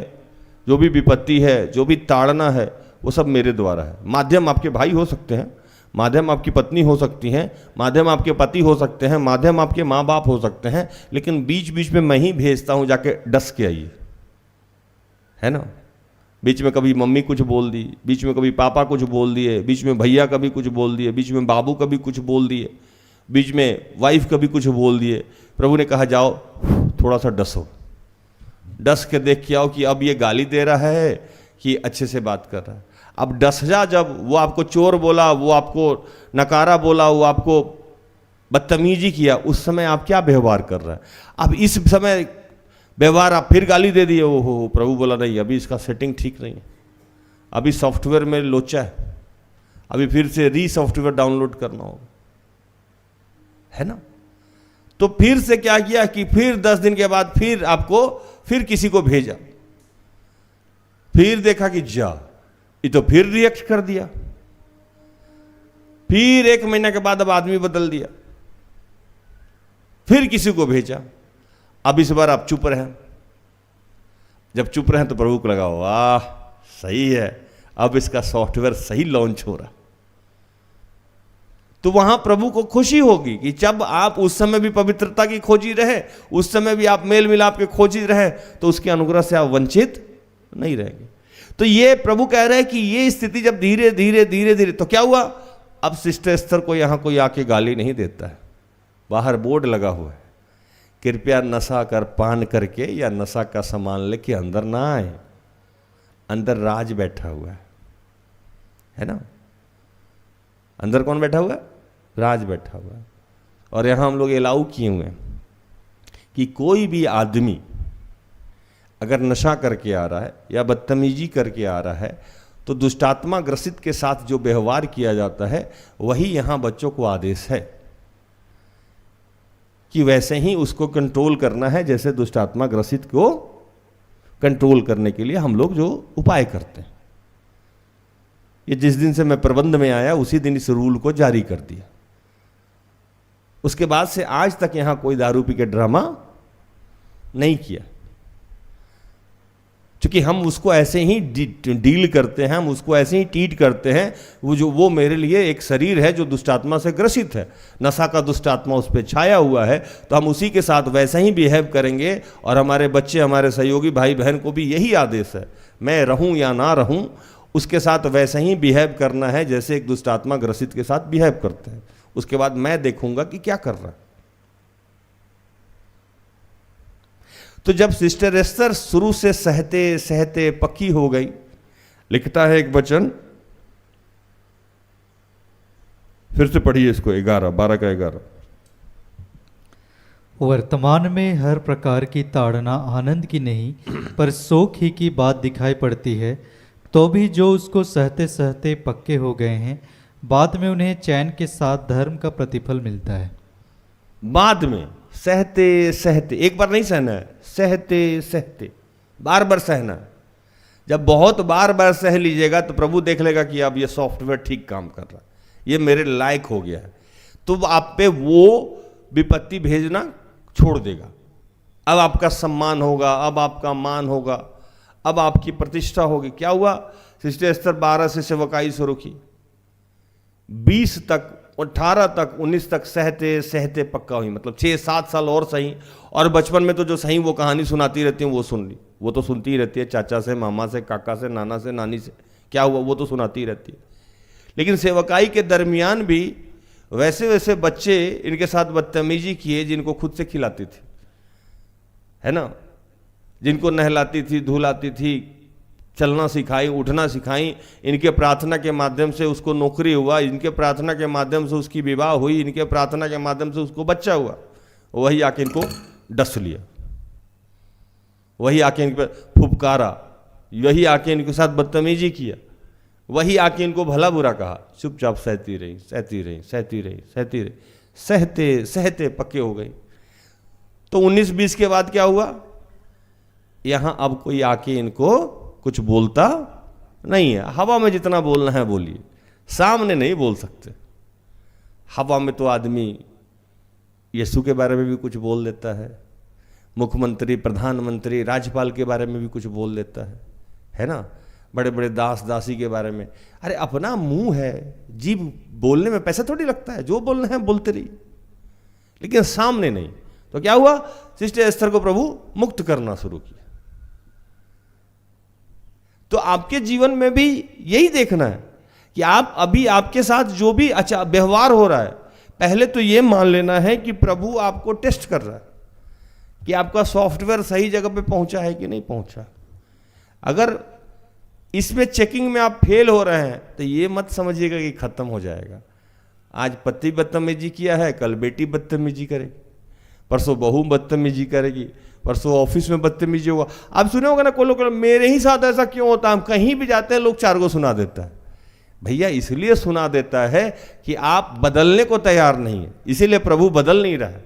Speaker 6: जो भी विपत्ति है, जो भी ताड़ना है, वो सब मेरे द्वारा है। माध्यम आपके भाई हो सकते हैं, माध्यम आपकी पत्नी हो सकती हैं, माध्यम आपके पति हो सकते हैं, माध्यम आपके माँ बाप हो सकते हैं, लेकिन बीच बीच में मैं ही भेजता हूँ, जाके डस के आइए, है ना। बीच में कभी मम्मी कुछ बोल दी, बीच में कभी पापा कुछ बोल दिए, बीच में भैया कभी कुछ बोल दिए, बीच में बाबू कभी कुछ बोल दिए, बीच में वाइफ कभी कुछ बोल दिए। प्रभु ने कहा जाओ थोड़ा सा डसो, डस के देख के आओ कि अब ये गाली दे रहा है कि अच्छे से बात कर रहा है। अब डस जा, जब वो आपको चोर बोला, वो आपको नकारा बोला, वो आपको बदतमीजी किया, उस समय आप क्या व्यवहार कर रहे हैं। अब इस समय व्यवहार आप फिर गाली दे दिए, ओहो, प्रभु बोला नहीं, अभी इसका सेटिंग ठीक नहीं है, अभी सॉफ्टवेयर में लोचा है, अभी फिर से सॉफ्टवेयर डाउनलोड करना होगा, है ना। तो फिर से क्या किया कि फिर 10 दिन के बाद फिर आपको फिर किसी को भेजा, फिर देखा कि जा, ये तो फिर रिएक्ट कर दिया, फिर 1 महीना के बाद अब आदमी बदल दिया, फिर किसी को भेजा। अब इस बार आप चुप रहे। जब चुप रहे तो प्रभु को लगा वाह सही है, अब इसका सॉफ्टवेयर सही लॉन्च हो रहा। तो वहां प्रभु को खुशी होगी कि जब आप उस समय भी पवित्रता की खोजी रहे, उस समय भी आप मेल मिलाप के खोजी रहे, तो उसके अनुग्रह से आप वंचित नहीं रहेंगे। तो ये प्रभु कह रहे हैं कि ये स्थिति जब धीरे धीरे धीरे धीरे, तो क्या हुआ, अब सिस्टर स्तर को यहां कोई आके गाली नहीं देता है, बाहर बोर्ड लगा हुआ है, कृपया नशा कर पान करके या नशा का सामान लेके अंदर ना आए, अंदर राज बैठा हुआ है ना। अंदर कौन बैठा हुआ है? राज बैठा हुआ है। और यहां हम लोग अलाउ किए हुए हैं कि कोई भी आदमी अगर नशा करके आ रहा है या बदतमीजी करके आ रहा है, तो दुष्टात्मा ग्रसित के साथ जो व्यवहार किया जाता है वही यहां बच्चों को आदेश है कि वैसे ही उसको कंट्रोल करना है, जैसे दुष्टात्मा ग्रसित को कंट्रोल करने के लिए हम लोग जो उपाय करते हैं। ये जिस दिन से मैं प्रबंध में आया उसी दिन इस रूल को जारी कर दिया। उसके बाद से आज तक यहां कोई दारू पी के ड्रामा नहीं किया, क्योंकि हम उसको ऐसे ही डील करते हैं, हम उसको ऐसे ही ट्रीट करते हैं। वो मेरे लिए एक शरीर है जो दुष्टात्मा से ग्रसित है, नशा का दुष्टात्मा उस पर छाया हुआ है, तो हम उसी के साथ वैसे ही बिहेव करेंगे। और हमारे बच्चे, हमारे सहयोगी भाई बहन को भी यही आदेश है, मैं रहूं या ना रहूं, उसके साथ वैसे ही बिहेव करना है जैसे एक दुष्ट आत्मा ग्रसित के साथ बिहेव करते हैं। उसके बाद मैं देखूंगा कि क्या कर रहा है। तो जब सिस्टर एस्तर शुरू से सहते सहते पक्की हो गई, लिखता है एक वचन, फिर से पढ़िए इसको, 12 का 11।
Speaker 1: वर्तमान में हर प्रकार की ताड़ना आनंद की नहीं पर शोक ही की बात दिखाई पड़ती है, तो भी जो उसको सहते सहते पक्के हो गए हैं बाद में उन्हें चैन के साथ धर्म का प्रतिफल मिलता है।
Speaker 6: बाद में सहते सहते, एक बार नहीं सहना है, सहते सहते बार बार सहना है। जब बहुत बार बार सह लीजिएगा तो प्रभु देख लेगा कि अब ये सॉफ्टवेयर ठीक काम कर रहा है, ये मेरे लायक हो गया है, तो आप पे वो विपत्ति भेजना छोड़ देगा। अब आपका सम्मान होगा, अब आपका मान होगा, अब आपकी प्रतिष्ठा होगी। क्या हुआ? सिस्टर एस्तर 12 से सेवकाई शुरू की, 20 तक, 18 तक, 19 तक सहते सहते पक्का हुई। मतलब 6-7 साल और सही। और बचपन में तो जो सही वो कहानी सुनाती रहती हूँ वो सुन ली, वो तो सुनती ही रहती है, चाचा से, मामा से, काका से, नाना से, नानी से, क्या हुआ वो तो सुनाती ही रहती है। लेकिन सेवकाई के दरमियान भी वैसे वैसे बच्चे इनके साथ बदतमीजी किए जिनको खुद से खिलाती थी, है ना, जिनको नहलाती थी, धुलाती थी, चलना सिखाई, उठना सिखाई। इनके प्रार्थना के माध्यम से उसको नौकरी हुआ, इनके प्रार्थना के माध्यम से उसकी विवाह हुई, इनके प्रार्थना के माध्यम से उसको बच्चा हुआ। वही आके इनको डस लिया, वही आके इन पर फुफकारा, वही आके इनके साथ बदतमीजी किया, वही आके इनको भला बुरा कहा। चुपचाप सहती रही, सहती रही, सहती रही, सहती रही, सहते सहते पक्के हो गई। तो 19-20 के बाद क्या हुआ? यहां अब कोई आके इनको कुछ बोलता नहीं है। हवा में जितना बोलना है बोलिए, सामने नहीं बोल सकते। हवा में तो आदमी यीशु के बारे में भी कुछ बोल देता है, मुख्यमंत्री, प्रधानमंत्री, राज्यपाल के बारे में भी कुछ बोल देता है ना, बड़े बड़े दास दासी के बारे में। अरे अपना मुंह है, जीभ बोलने में पैसा थोड़ी लगता है, जो बोलना है बोलते रहिए, लेकिन सामने नहीं। तो क्या हुआ? सिस्टर एस्तर को प्रभु मुक्त करना शुरू किया। तो आपके जीवन में भी यही देखना है कि आप अभी आपके साथ जो भी अच्छा व्यवहार हो रहा है, पहले तो ये मान लेना है कि प्रभु आपको टेस्ट कर रहा है कि आपका सॉफ्टवेयर सही जगह पे पहुंचा है कि नहीं पहुंचा। अगर इसमें चेकिंग में आप फेल हो रहे हैं तो ये मत समझिएगा कि खत्म हो जाएगा। आज पति बदतमीजी किया है, कल बेटी बदतमीजी करेगी, परसों बहू बदतमीजी करेगी, परसों ऑफिस में बदतमीजी होगा। आप सुने होगा ना, कोई लोग मेरे ही साथ ऐसा क्यों होता है, हम कहीं भी जाते हैं लोग 4 को सुना देता है। भैया इसलिए सुना देता है कि आप बदलने को तैयार नहीं है, इसीलिए प्रभु बदल नहीं रहा है।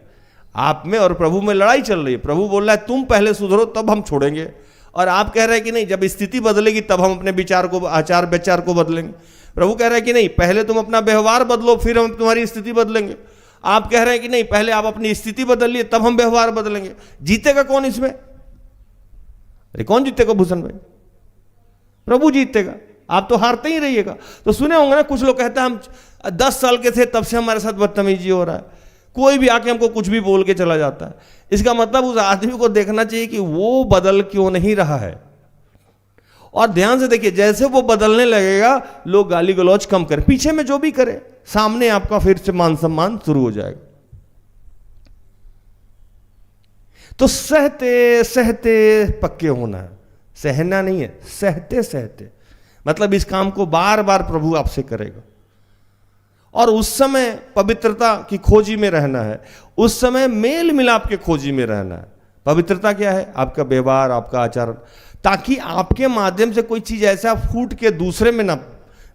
Speaker 6: आप में और प्रभु में लड़ाई चल रही है। प्रभु बोल रहा है तुम पहले सुधरो तब हम छोड़ेंगे, और आप कह रहे हैं कि नहीं जब स्थिति बदलेगी तब हम अपने विचार को, आचार विचार को बदलेंगे। प्रभु कह रहे हैं कि नहीं पहले तुम अपना व्यवहार बदलो फिर हम तुम्हारी स्थिति बदलेंगे। आप कह रहे हैं कि नहीं पहले आप अपनी स्थिति बदलिए तब हम व्यवहार बदलेंगे। जीतेगा कौन इसमें? अरे कौन जीतेगा भूषण भाई? प्रभु जीतेगा, आप तो हारते ही रहिएगा। तो सुने होंगे ना, कुछ लोग कहते हैं हम 10 साल के थे तब से हमारे साथ बदतमीजी हो रहा है, कोई भी आके हमको कुछ भी बोल के चला जाता है। इसका मतलब उस आदमी को देखना चाहिए कि वो बदल क्यों नहीं रहा है। और ध्यान से देखिए, जैसे वो बदलने लगेगा लोग गाली गलौज कम करें, पीछे में जो भी करे, सामने आपका फिर से मान सम्मान शुरू हो जाएगा। तो सहते सहते पक्के होना है, सहना नहीं है, सहते सहते। मतलब इस काम को बार बार प्रभु आपसे करेगा। और उस समय पवित्रता की खोजी में रहना है, उस समय मेल मिलाप के खोजी में रहना है। पवित्रता क्या है? आपका व्यवहार, आपका आचरण, ताकि आपके माध्यम से कोई चीज ऐसा फूट के दूसरे में ना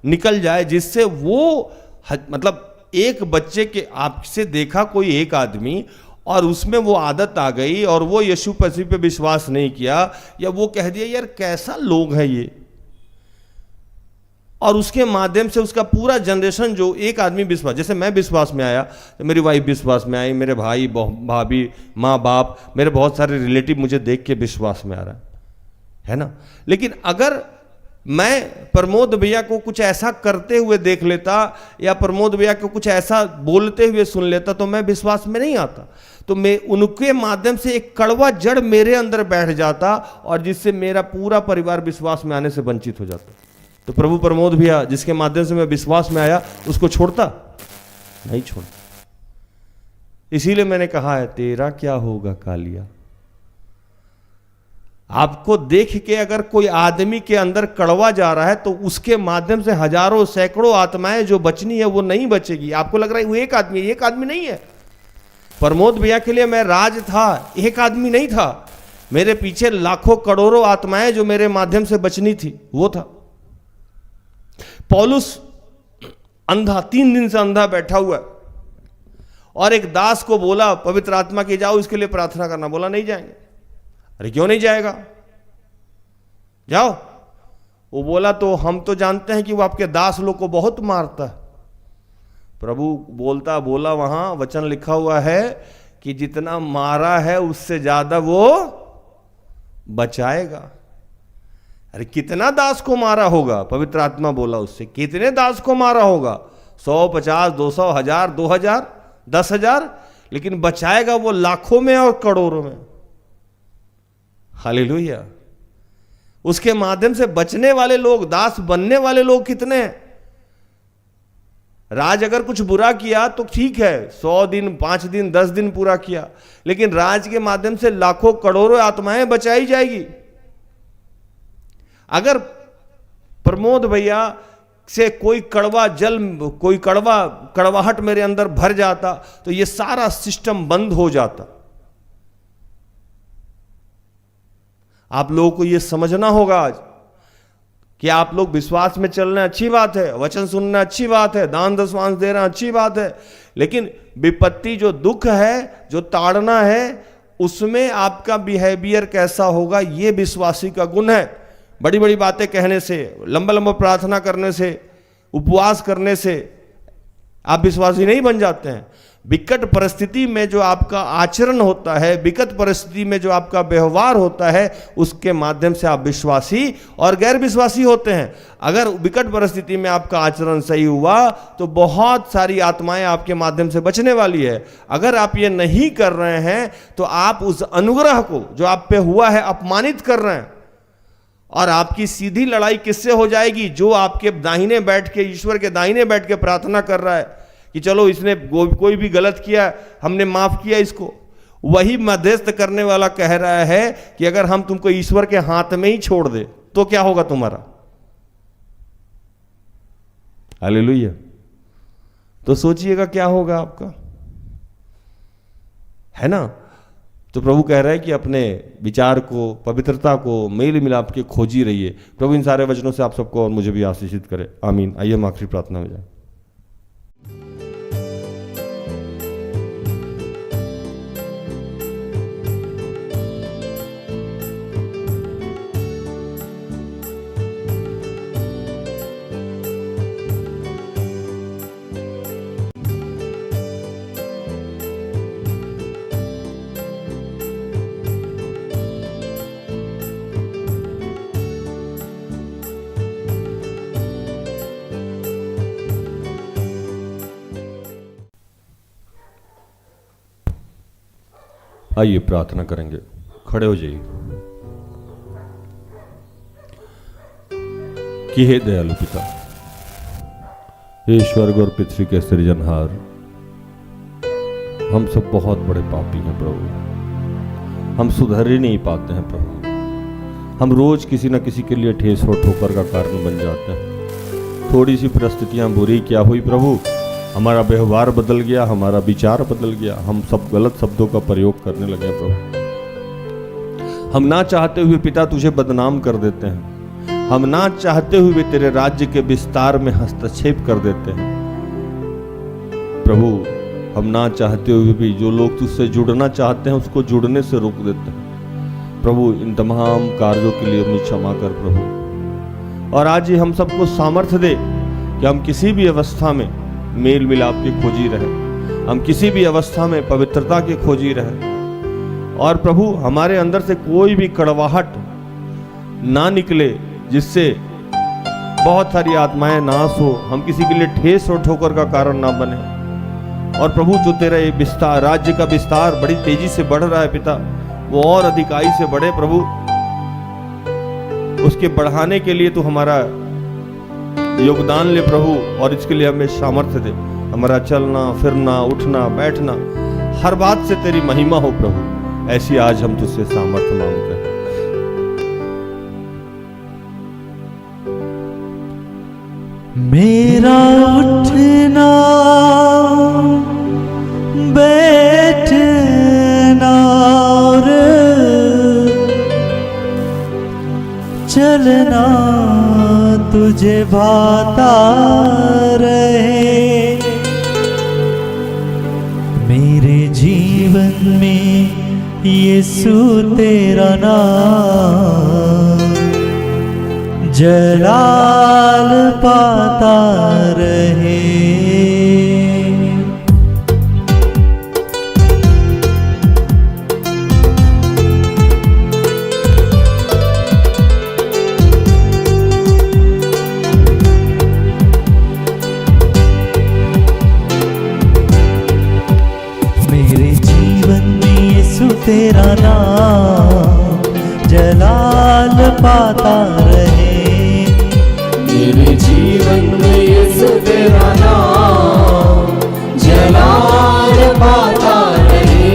Speaker 6: निकल जाए जिससे वो, मतलब एक बच्चे के आपसे देखा कोई एक आदमी और उसमें वो आदत आ गई और वो यीशु मसीह पे विश्वास नहीं किया, या वो कह दिया यार कैसा लोग है ये, और उसके माध्यम से उसका पूरा जनरेशन, जो एक आदमी विश्वास, जैसे मैं विश्वास में आया तो मेरी वाइफ विश्वास में आई, मेरे भाई भाभी, माँ बाप, मेरे बहुत सारे रिलेटिव मुझे देख के विश्वास में आ रहा है ना। लेकिन अगर मैं प्रमोद भैया को कुछ ऐसा करते हुए देख लेता या प्रमोद भैया को कुछ ऐसा बोलते हुए सुन लेता तो मैं विश्वास में नहीं आता। तो मैं उनके माध्यम से एक कड़वा जड़ मेरे अंदर बैठ जाता और जिससे मेरा पूरा परिवार विश्वास में आने से वंचित हो जाता। तो प्रभु प्रमोद भैया जिसके माध्यम से मैं विश्वास में आया, उसको छोड़ता नहीं छोड़। इसीलिए मैंने कहा है, तेरा क्या होगा कालिया। आपको देख के अगर कोई आदमी के अंदर कड़वा जा रहा है तो उसके माध्यम से हजारों सैकड़ों आत्माएं जो बचनी है वो नहीं बचेगी। आपको लग रहा है वो एक आदमी नहीं है। प्रमोद भैया के लिए मैं राज था, एक आदमी नहीं था। मेरे पीछे लाखों करोड़ों आत्माएं जो मेरे माध्यम से बचनी थी वो था। पौलुस अंधा, 3 दिन से अंधा बैठा हुआ है, और एक दास को बोला पवित्र आत्मा के जाओ इसके लिए प्रार्थना करना। बोला नहीं जाएंगे। अरे क्यों नहीं जाएगा, जाओ। वो बोला तो हम तो जानते हैं कि वो आपके दास लोग को बहुत मारता है। प्रभु बोला वहां वचन लिखा हुआ है कि जितना मारा है उससे ज्यादा वो बचाएगा। अरे कितना दास को मारा होगा, पवित्र आत्मा बोला उससे, कितने दास को मारा होगा, 100, 50, 200, 1000, 2000, 10,000, लेकिन बचाएगा वो लाखों में और करोड़ों में। हालेलुया। उसके माध्यम से बचने वाले लोग, दास बनने वाले लोग कितने हैं। राज अगर कुछ बुरा किया तो ठीक है, 100 दिन, 5 दिन, 10 दिन पूरा किया, लेकिन राज के माध्यम से लाखों करोड़ों आत्माएं बचाई जाएगी। अगर प्रमोद भैया से कोई कड़वाहट मेरे अंदर भर जाता तो ये सारा सिस्टम बंद हो जाता। आप लोगों को ये समझना होगा आज कि आप लोग विश्वास में चलना अच्छी बात है, वचन सुनना अच्छी बात है, दान दशमांश देना अच्छी बात है, लेकिन विपत्ति जो दुख है, जो ताड़ना है, उसमें आपका बिहेवियर कैसा होगा, ये विश्वासी का गुण है। बड़ी बड़ी बातें कहने से, लंबा लंबा प्रार्थना करने से, उपवास करने से आप विश्वासी नहीं बन जाते हैं। विकट परिस्थिति में जो आपका आचरण होता है, विकट परिस्थिति में जो आपका व्यवहार होता है, उसके माध्यम से आप विश्वासी और गैर विश्वासी होते हैं। अगर विकट परिस्थिति में आपका आचरण सही हुआ तो बहुत सारी आत्माएं आपके माध्यम से बचने वाली है। अगर आप ये नहीं कर रहे हैं तो आप उस अनुग्रह को जो आप पे हुआ है अपमानित कर रहे हैं, और आपकी सीधी लड़ाई किससे हो जाएगी, जो आपके दाहिने बैठ के, ईश्वर के दाहिने बैठ के प्रार्थना कर रहा है कि चलो इसने कोई भी गलत किया, हमने माफ किया इसको। वही मध्यस्थ करने वाला कह रहा है कि अगर हम तुमको ईश्वर के हाथ में ही छोड़ दे तो क्या होगा तुम्हारा। हालेलुया। तो सोचिएगा क्या होगा आपका, है ना। तो प्रभु कह रहा है कि अपने विचार को, पवित्रता को, मेल मिलाप के खोजी रहिए। प्रभु इन सारे वचनों से आप सबको और मुझे भी आशीषित करे। आमीन। आइए हम आखिरी प्रार्थना में जाएं। आइए प्रार्थना करेंगे, खड़े हो जाइए। कि हे दयालु पिता, हे स्वर्ग और पृथ्वी के सृजनहार, हम सब बहुत बड़े पापी हैं प्रभु, हम सुधर ही नहीं पाते हैं प्रभु। हम रोज किसी न किसी के लिए ठेस और ठोकर का कारण बन जाते हैं। थोड़ी सी परिस्थितियां बुरी क्या हुई प्रभु, हमारा व्यवहार बदल गया, हमारा विचार बदल गया, हम सब गलत शब्दों का प्रयोग करने लगे प्रभु। हम ना चाहते हुए पिता तुझे बदनाम कर देते हैं, हम ना चाहते हुए तेरे राज्य के विस्तार में हस्तक्षेप कर देते हैं प्रभु। हम ना चाहते हुए भी जो लोग तुझसे जुड़ना चाहते हैं उसको जुड़ने से रोक देते हैं प्रभु। इन तमाम कार्यों के लिए हमें क्षमा कर प्रभु, और आज ही हम सबको सामर्थ्य दे कि हम किसी भी अवस्था में मेल मिलाप की खोजी रहे, हम किसी भी अवस्था में पवित्रता की खोजी रहे, और प्रभु हमारे अंदर से कोई भी कड़वाहट ना निकले जिससे बहुत सारी आत्माएं नाश हो, हम किसी के लिए ठेस और ठोकर का कारण ना बने। और प्रभु जो तेरा ये विस्तार, राज्य का विस्तार बड़ी तेजी से बढ़ रहा है पिता, वो और अधिकाई से बढ़े प्रभु। उसके बढ़ाने के लिए तू हमारा योगदान ले प्रभु, और इसके लिए हमें सामर्थ्य दे। हमारा चलना फिरना उठना बैठना हर बात से तेरी महिमा हो प्रभु। ऐसी आज हम तुझसे सामर्थ्य मांगते हैं।
Speaker 5: मेरा उठना बैठना और चलना तुझे भाता रहे। मेरे जीवन में यीशु तेरा नाम जलाल पाता रहे। मेरे जीवन में यीशु तेरा नाम जलाल पाता रहे।
Speaker 4: मेरे जीवन में यीशु तेरा नाम जलाल पाता रहे।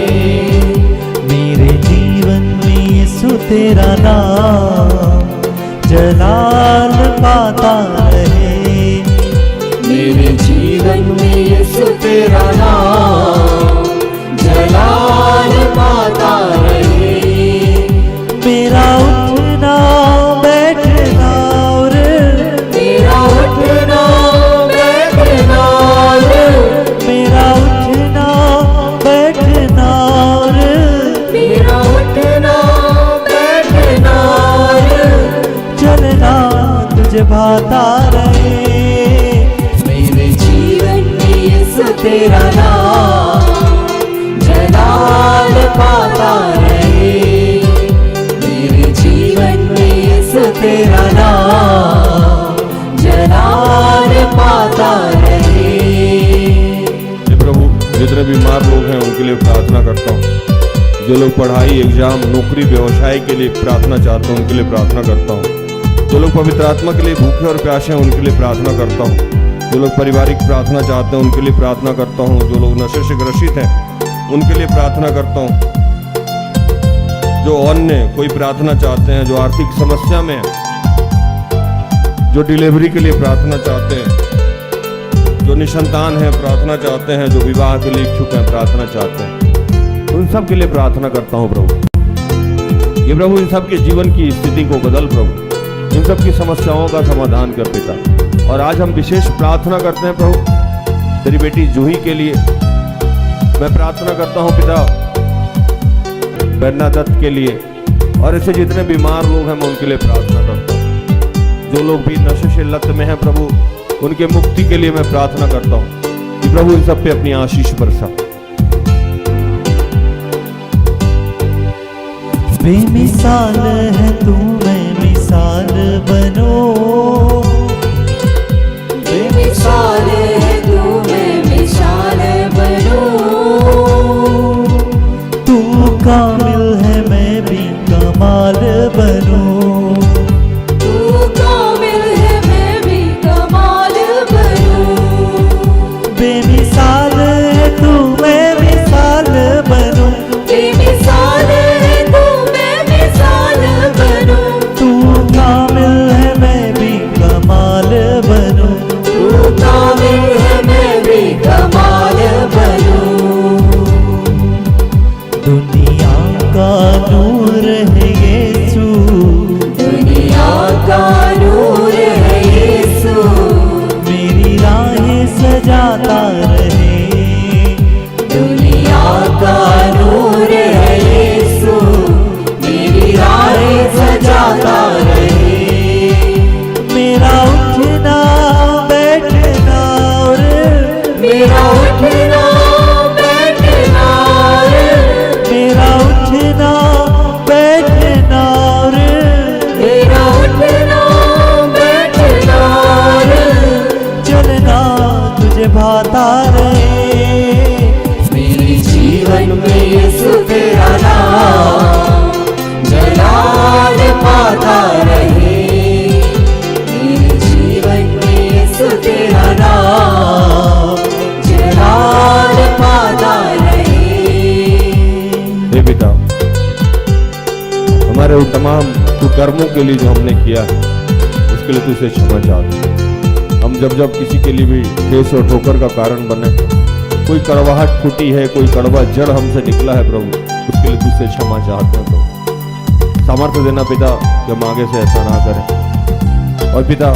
Speaker 5: मेरे जीवन में यीशु तेरा नाम जलाल पाता रहे।
Speaker 4: मेरे जीवन में यीशु तेरा नाम जलाल पाता रहे।
Speaker 5: मेरा उठना बैठना और
Speaker 4: मेरा उठना बैठना
Speaker 5: मेरा उठना बैठना और
Speaker 4: मेरा उठना बैठना
Speaker 5: चलना तुझे भाता रहे।
Speaker 4: मेरे जीवन में यीशु तेरा नाम जलाल पाता रहे। मेरे जीवन में यीशु तेरा नाम जलाल पाता रहे।
Speaker 6: प्रभु जितने बीमार लोग हैं उनके लिए प्रार्थना करता हूँ। जो लोग पढ़ाई एग्जाम नौकरी व्यवसाय के लिए प्रार्थना चाहते हैं उनके लिए प्रार्थना करता हूँ। जो लोग पवित्र आत्मा के लिए भूखे और प्यासे हैं उनके लिए प्रार्थना करता हूँ। जो लोग पारिवारिक प्रार्थना चाहते हैं उनके लिए प्रार्थना करता हूँ। जो लोग नशे से ग्रसित हैं उनके लिए प्रार्थना करता हूँ। जो अन्य कोई प्रार्थना चाहते हैं, जो आर्थिक समस्या में हैं, जो डिलीवरी के लिए प्रार्थना चाहते हैं, जो निसंतान है प्रार्थना चाहते हैं, जो विवाह के लिए इच्छुक हैं प्रार्थना चाहते हैं, उन सब के लिए प्रार्थना करता हूँ प्रभु। ये प्रभु इन सब के जीवन की स्थिति को बदल प्रभु, इन सब की समस्याओं का समाधान कर पिता। और आज हम विशेष प्रार्थना करते हैं प्रभु तेरी बेटी जूही के लिए। मैं प्रार्थना करता हूँ पिता बरनादत्त के लिए, और ऐसे जितने बीमार लोग हैं मैं उनके लिए प्रार्थना करता हूँ। जो लोग भी नशे से लत में हैं प्रभु उनके मुक्ति के लिए मैं प्रार्थना करता हूँ कि प्रभु इन सब पे अपनी आशीष बरसा।
Speaker 5: बेमिसाल है तू, मैं मिसाल बनो।
Speaker 4: बेमिसाल है तू, मैं मिसाल बनो।
Speaker 5: तू कामिल है मैं भी कमाल बनूं।
Speaker 4: तू कामिल है मैं भी कमाल बनूं।
Speaker 5: बेमिसाल है तू, मैं मिसाल बनूं।
Speaker 4: बेमिसाल है तू, मैं मिसाल बनूं।
Speaker 5: तू कामिल है मैं भी कमाल बनूं।
Speaker 4: तू कामिल है मैं भी कमाल बनूं।
Speaker 5: दुनिया का नूर है यीशु।
Speaker 4: दुनिया का नूर है यीशु।
Speaker 5: मेरी राहें सजाता रहे।
Speaker 4: दुनिया का नूर है यीशु। मेरी राहें सजाता रहे।
Speaker 5: मेरा उठना बैठना और
Speaker 4: मेरा उठना बैठना
Speaker 5: मेरा उठना बैठना और
Speaker 4: मेरा उठना बैठना
Speaker 5: चलना तुझे भाता रहे।
Speaker 4: मेरे जीवन में यीशु तेरा नाम जलाल पाता रहे। मेरे जीवन में यीशु तेरा नाम जलाल पाता रहे।
Speaker 6: हे पिता, हमारे उन तमाम कुकर्मों के लिए जो हमने किया है उसके लिए तुझसे क्षमा चाहते हैं। हम जब किसी के लिए भी ठेस और ठोकर का कारण बने, कोई कड़वाहट फूटी है, कोई कड़वा जड़ हमसे निकला है प्रभु, उसके लिए तुझसे क्षमा चाहते हैं प्रभु। सामर्थ्य देना पिता कि हम आगे से ऐसा ना करें। और पिता,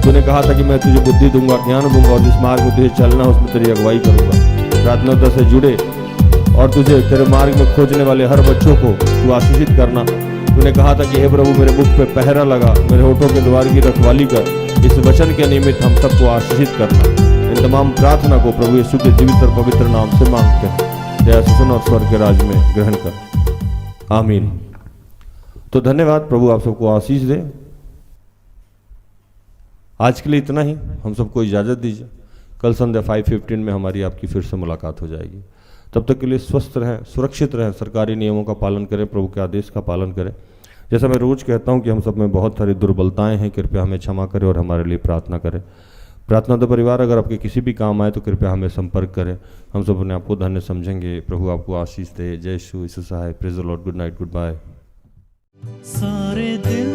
Speaker 6: तूने कहा था कि मैं तुझे बुद्धि दूंगा, ज्ञान दूंगा और जिस मार्ग में तुझे चलना उसमें तेरी अगुवाई करूंगा। प्रार्थना से जुड़े और तुझे तेरे मार्ग में खोजने वाले हर बच्चों को तू आशीषित करना। तूने कहा था कि हे प्रभु, मेरे मुख पे पहरा लगा, मेरे होठों के द्वार की रखवाली कर। इस वचन के निमित्त हम सबको आशीषित करना। इन तमाम प्रार्थना को प्रभु यीशु के जीवित और पवित्र नाम से मांगते हैं। दया से सुन और स्वर्ग के राज में ग्रहण कर, आमीन। तो धन्यवाद, प्रभु आप सबको आशीष दे। आज के लिए इतना ही, हम सबको इजाज़त दीजिए। कल संध्या 5:15 में हमारी आपकी फिर से मुलाकात हो जाएगी। तब तक के लिए स्वस्थ रहें, सुरक्षित रहें, सरकारी नियमों का पालन करें, प्रभु के आदेश का पालन करें। जैसा मैं रोज़ कहता हूं कि हम सब में बहुत सारी दुर्बलताएं हैं, कृपया हमें क्षमा करें और हमारे लिए प्रार्थना करें। प्रार्थना तो परिवार अगर आपके किसी भी काम आए तो कृपया हमें संपर्क करें। हम सब अपने आपको धन्य समझेंगे। प्रभु आपको आशीष दे। जय यीशु सहाय। Praise the Lord. Good night, good bye.
Speaker 5: सारे दिल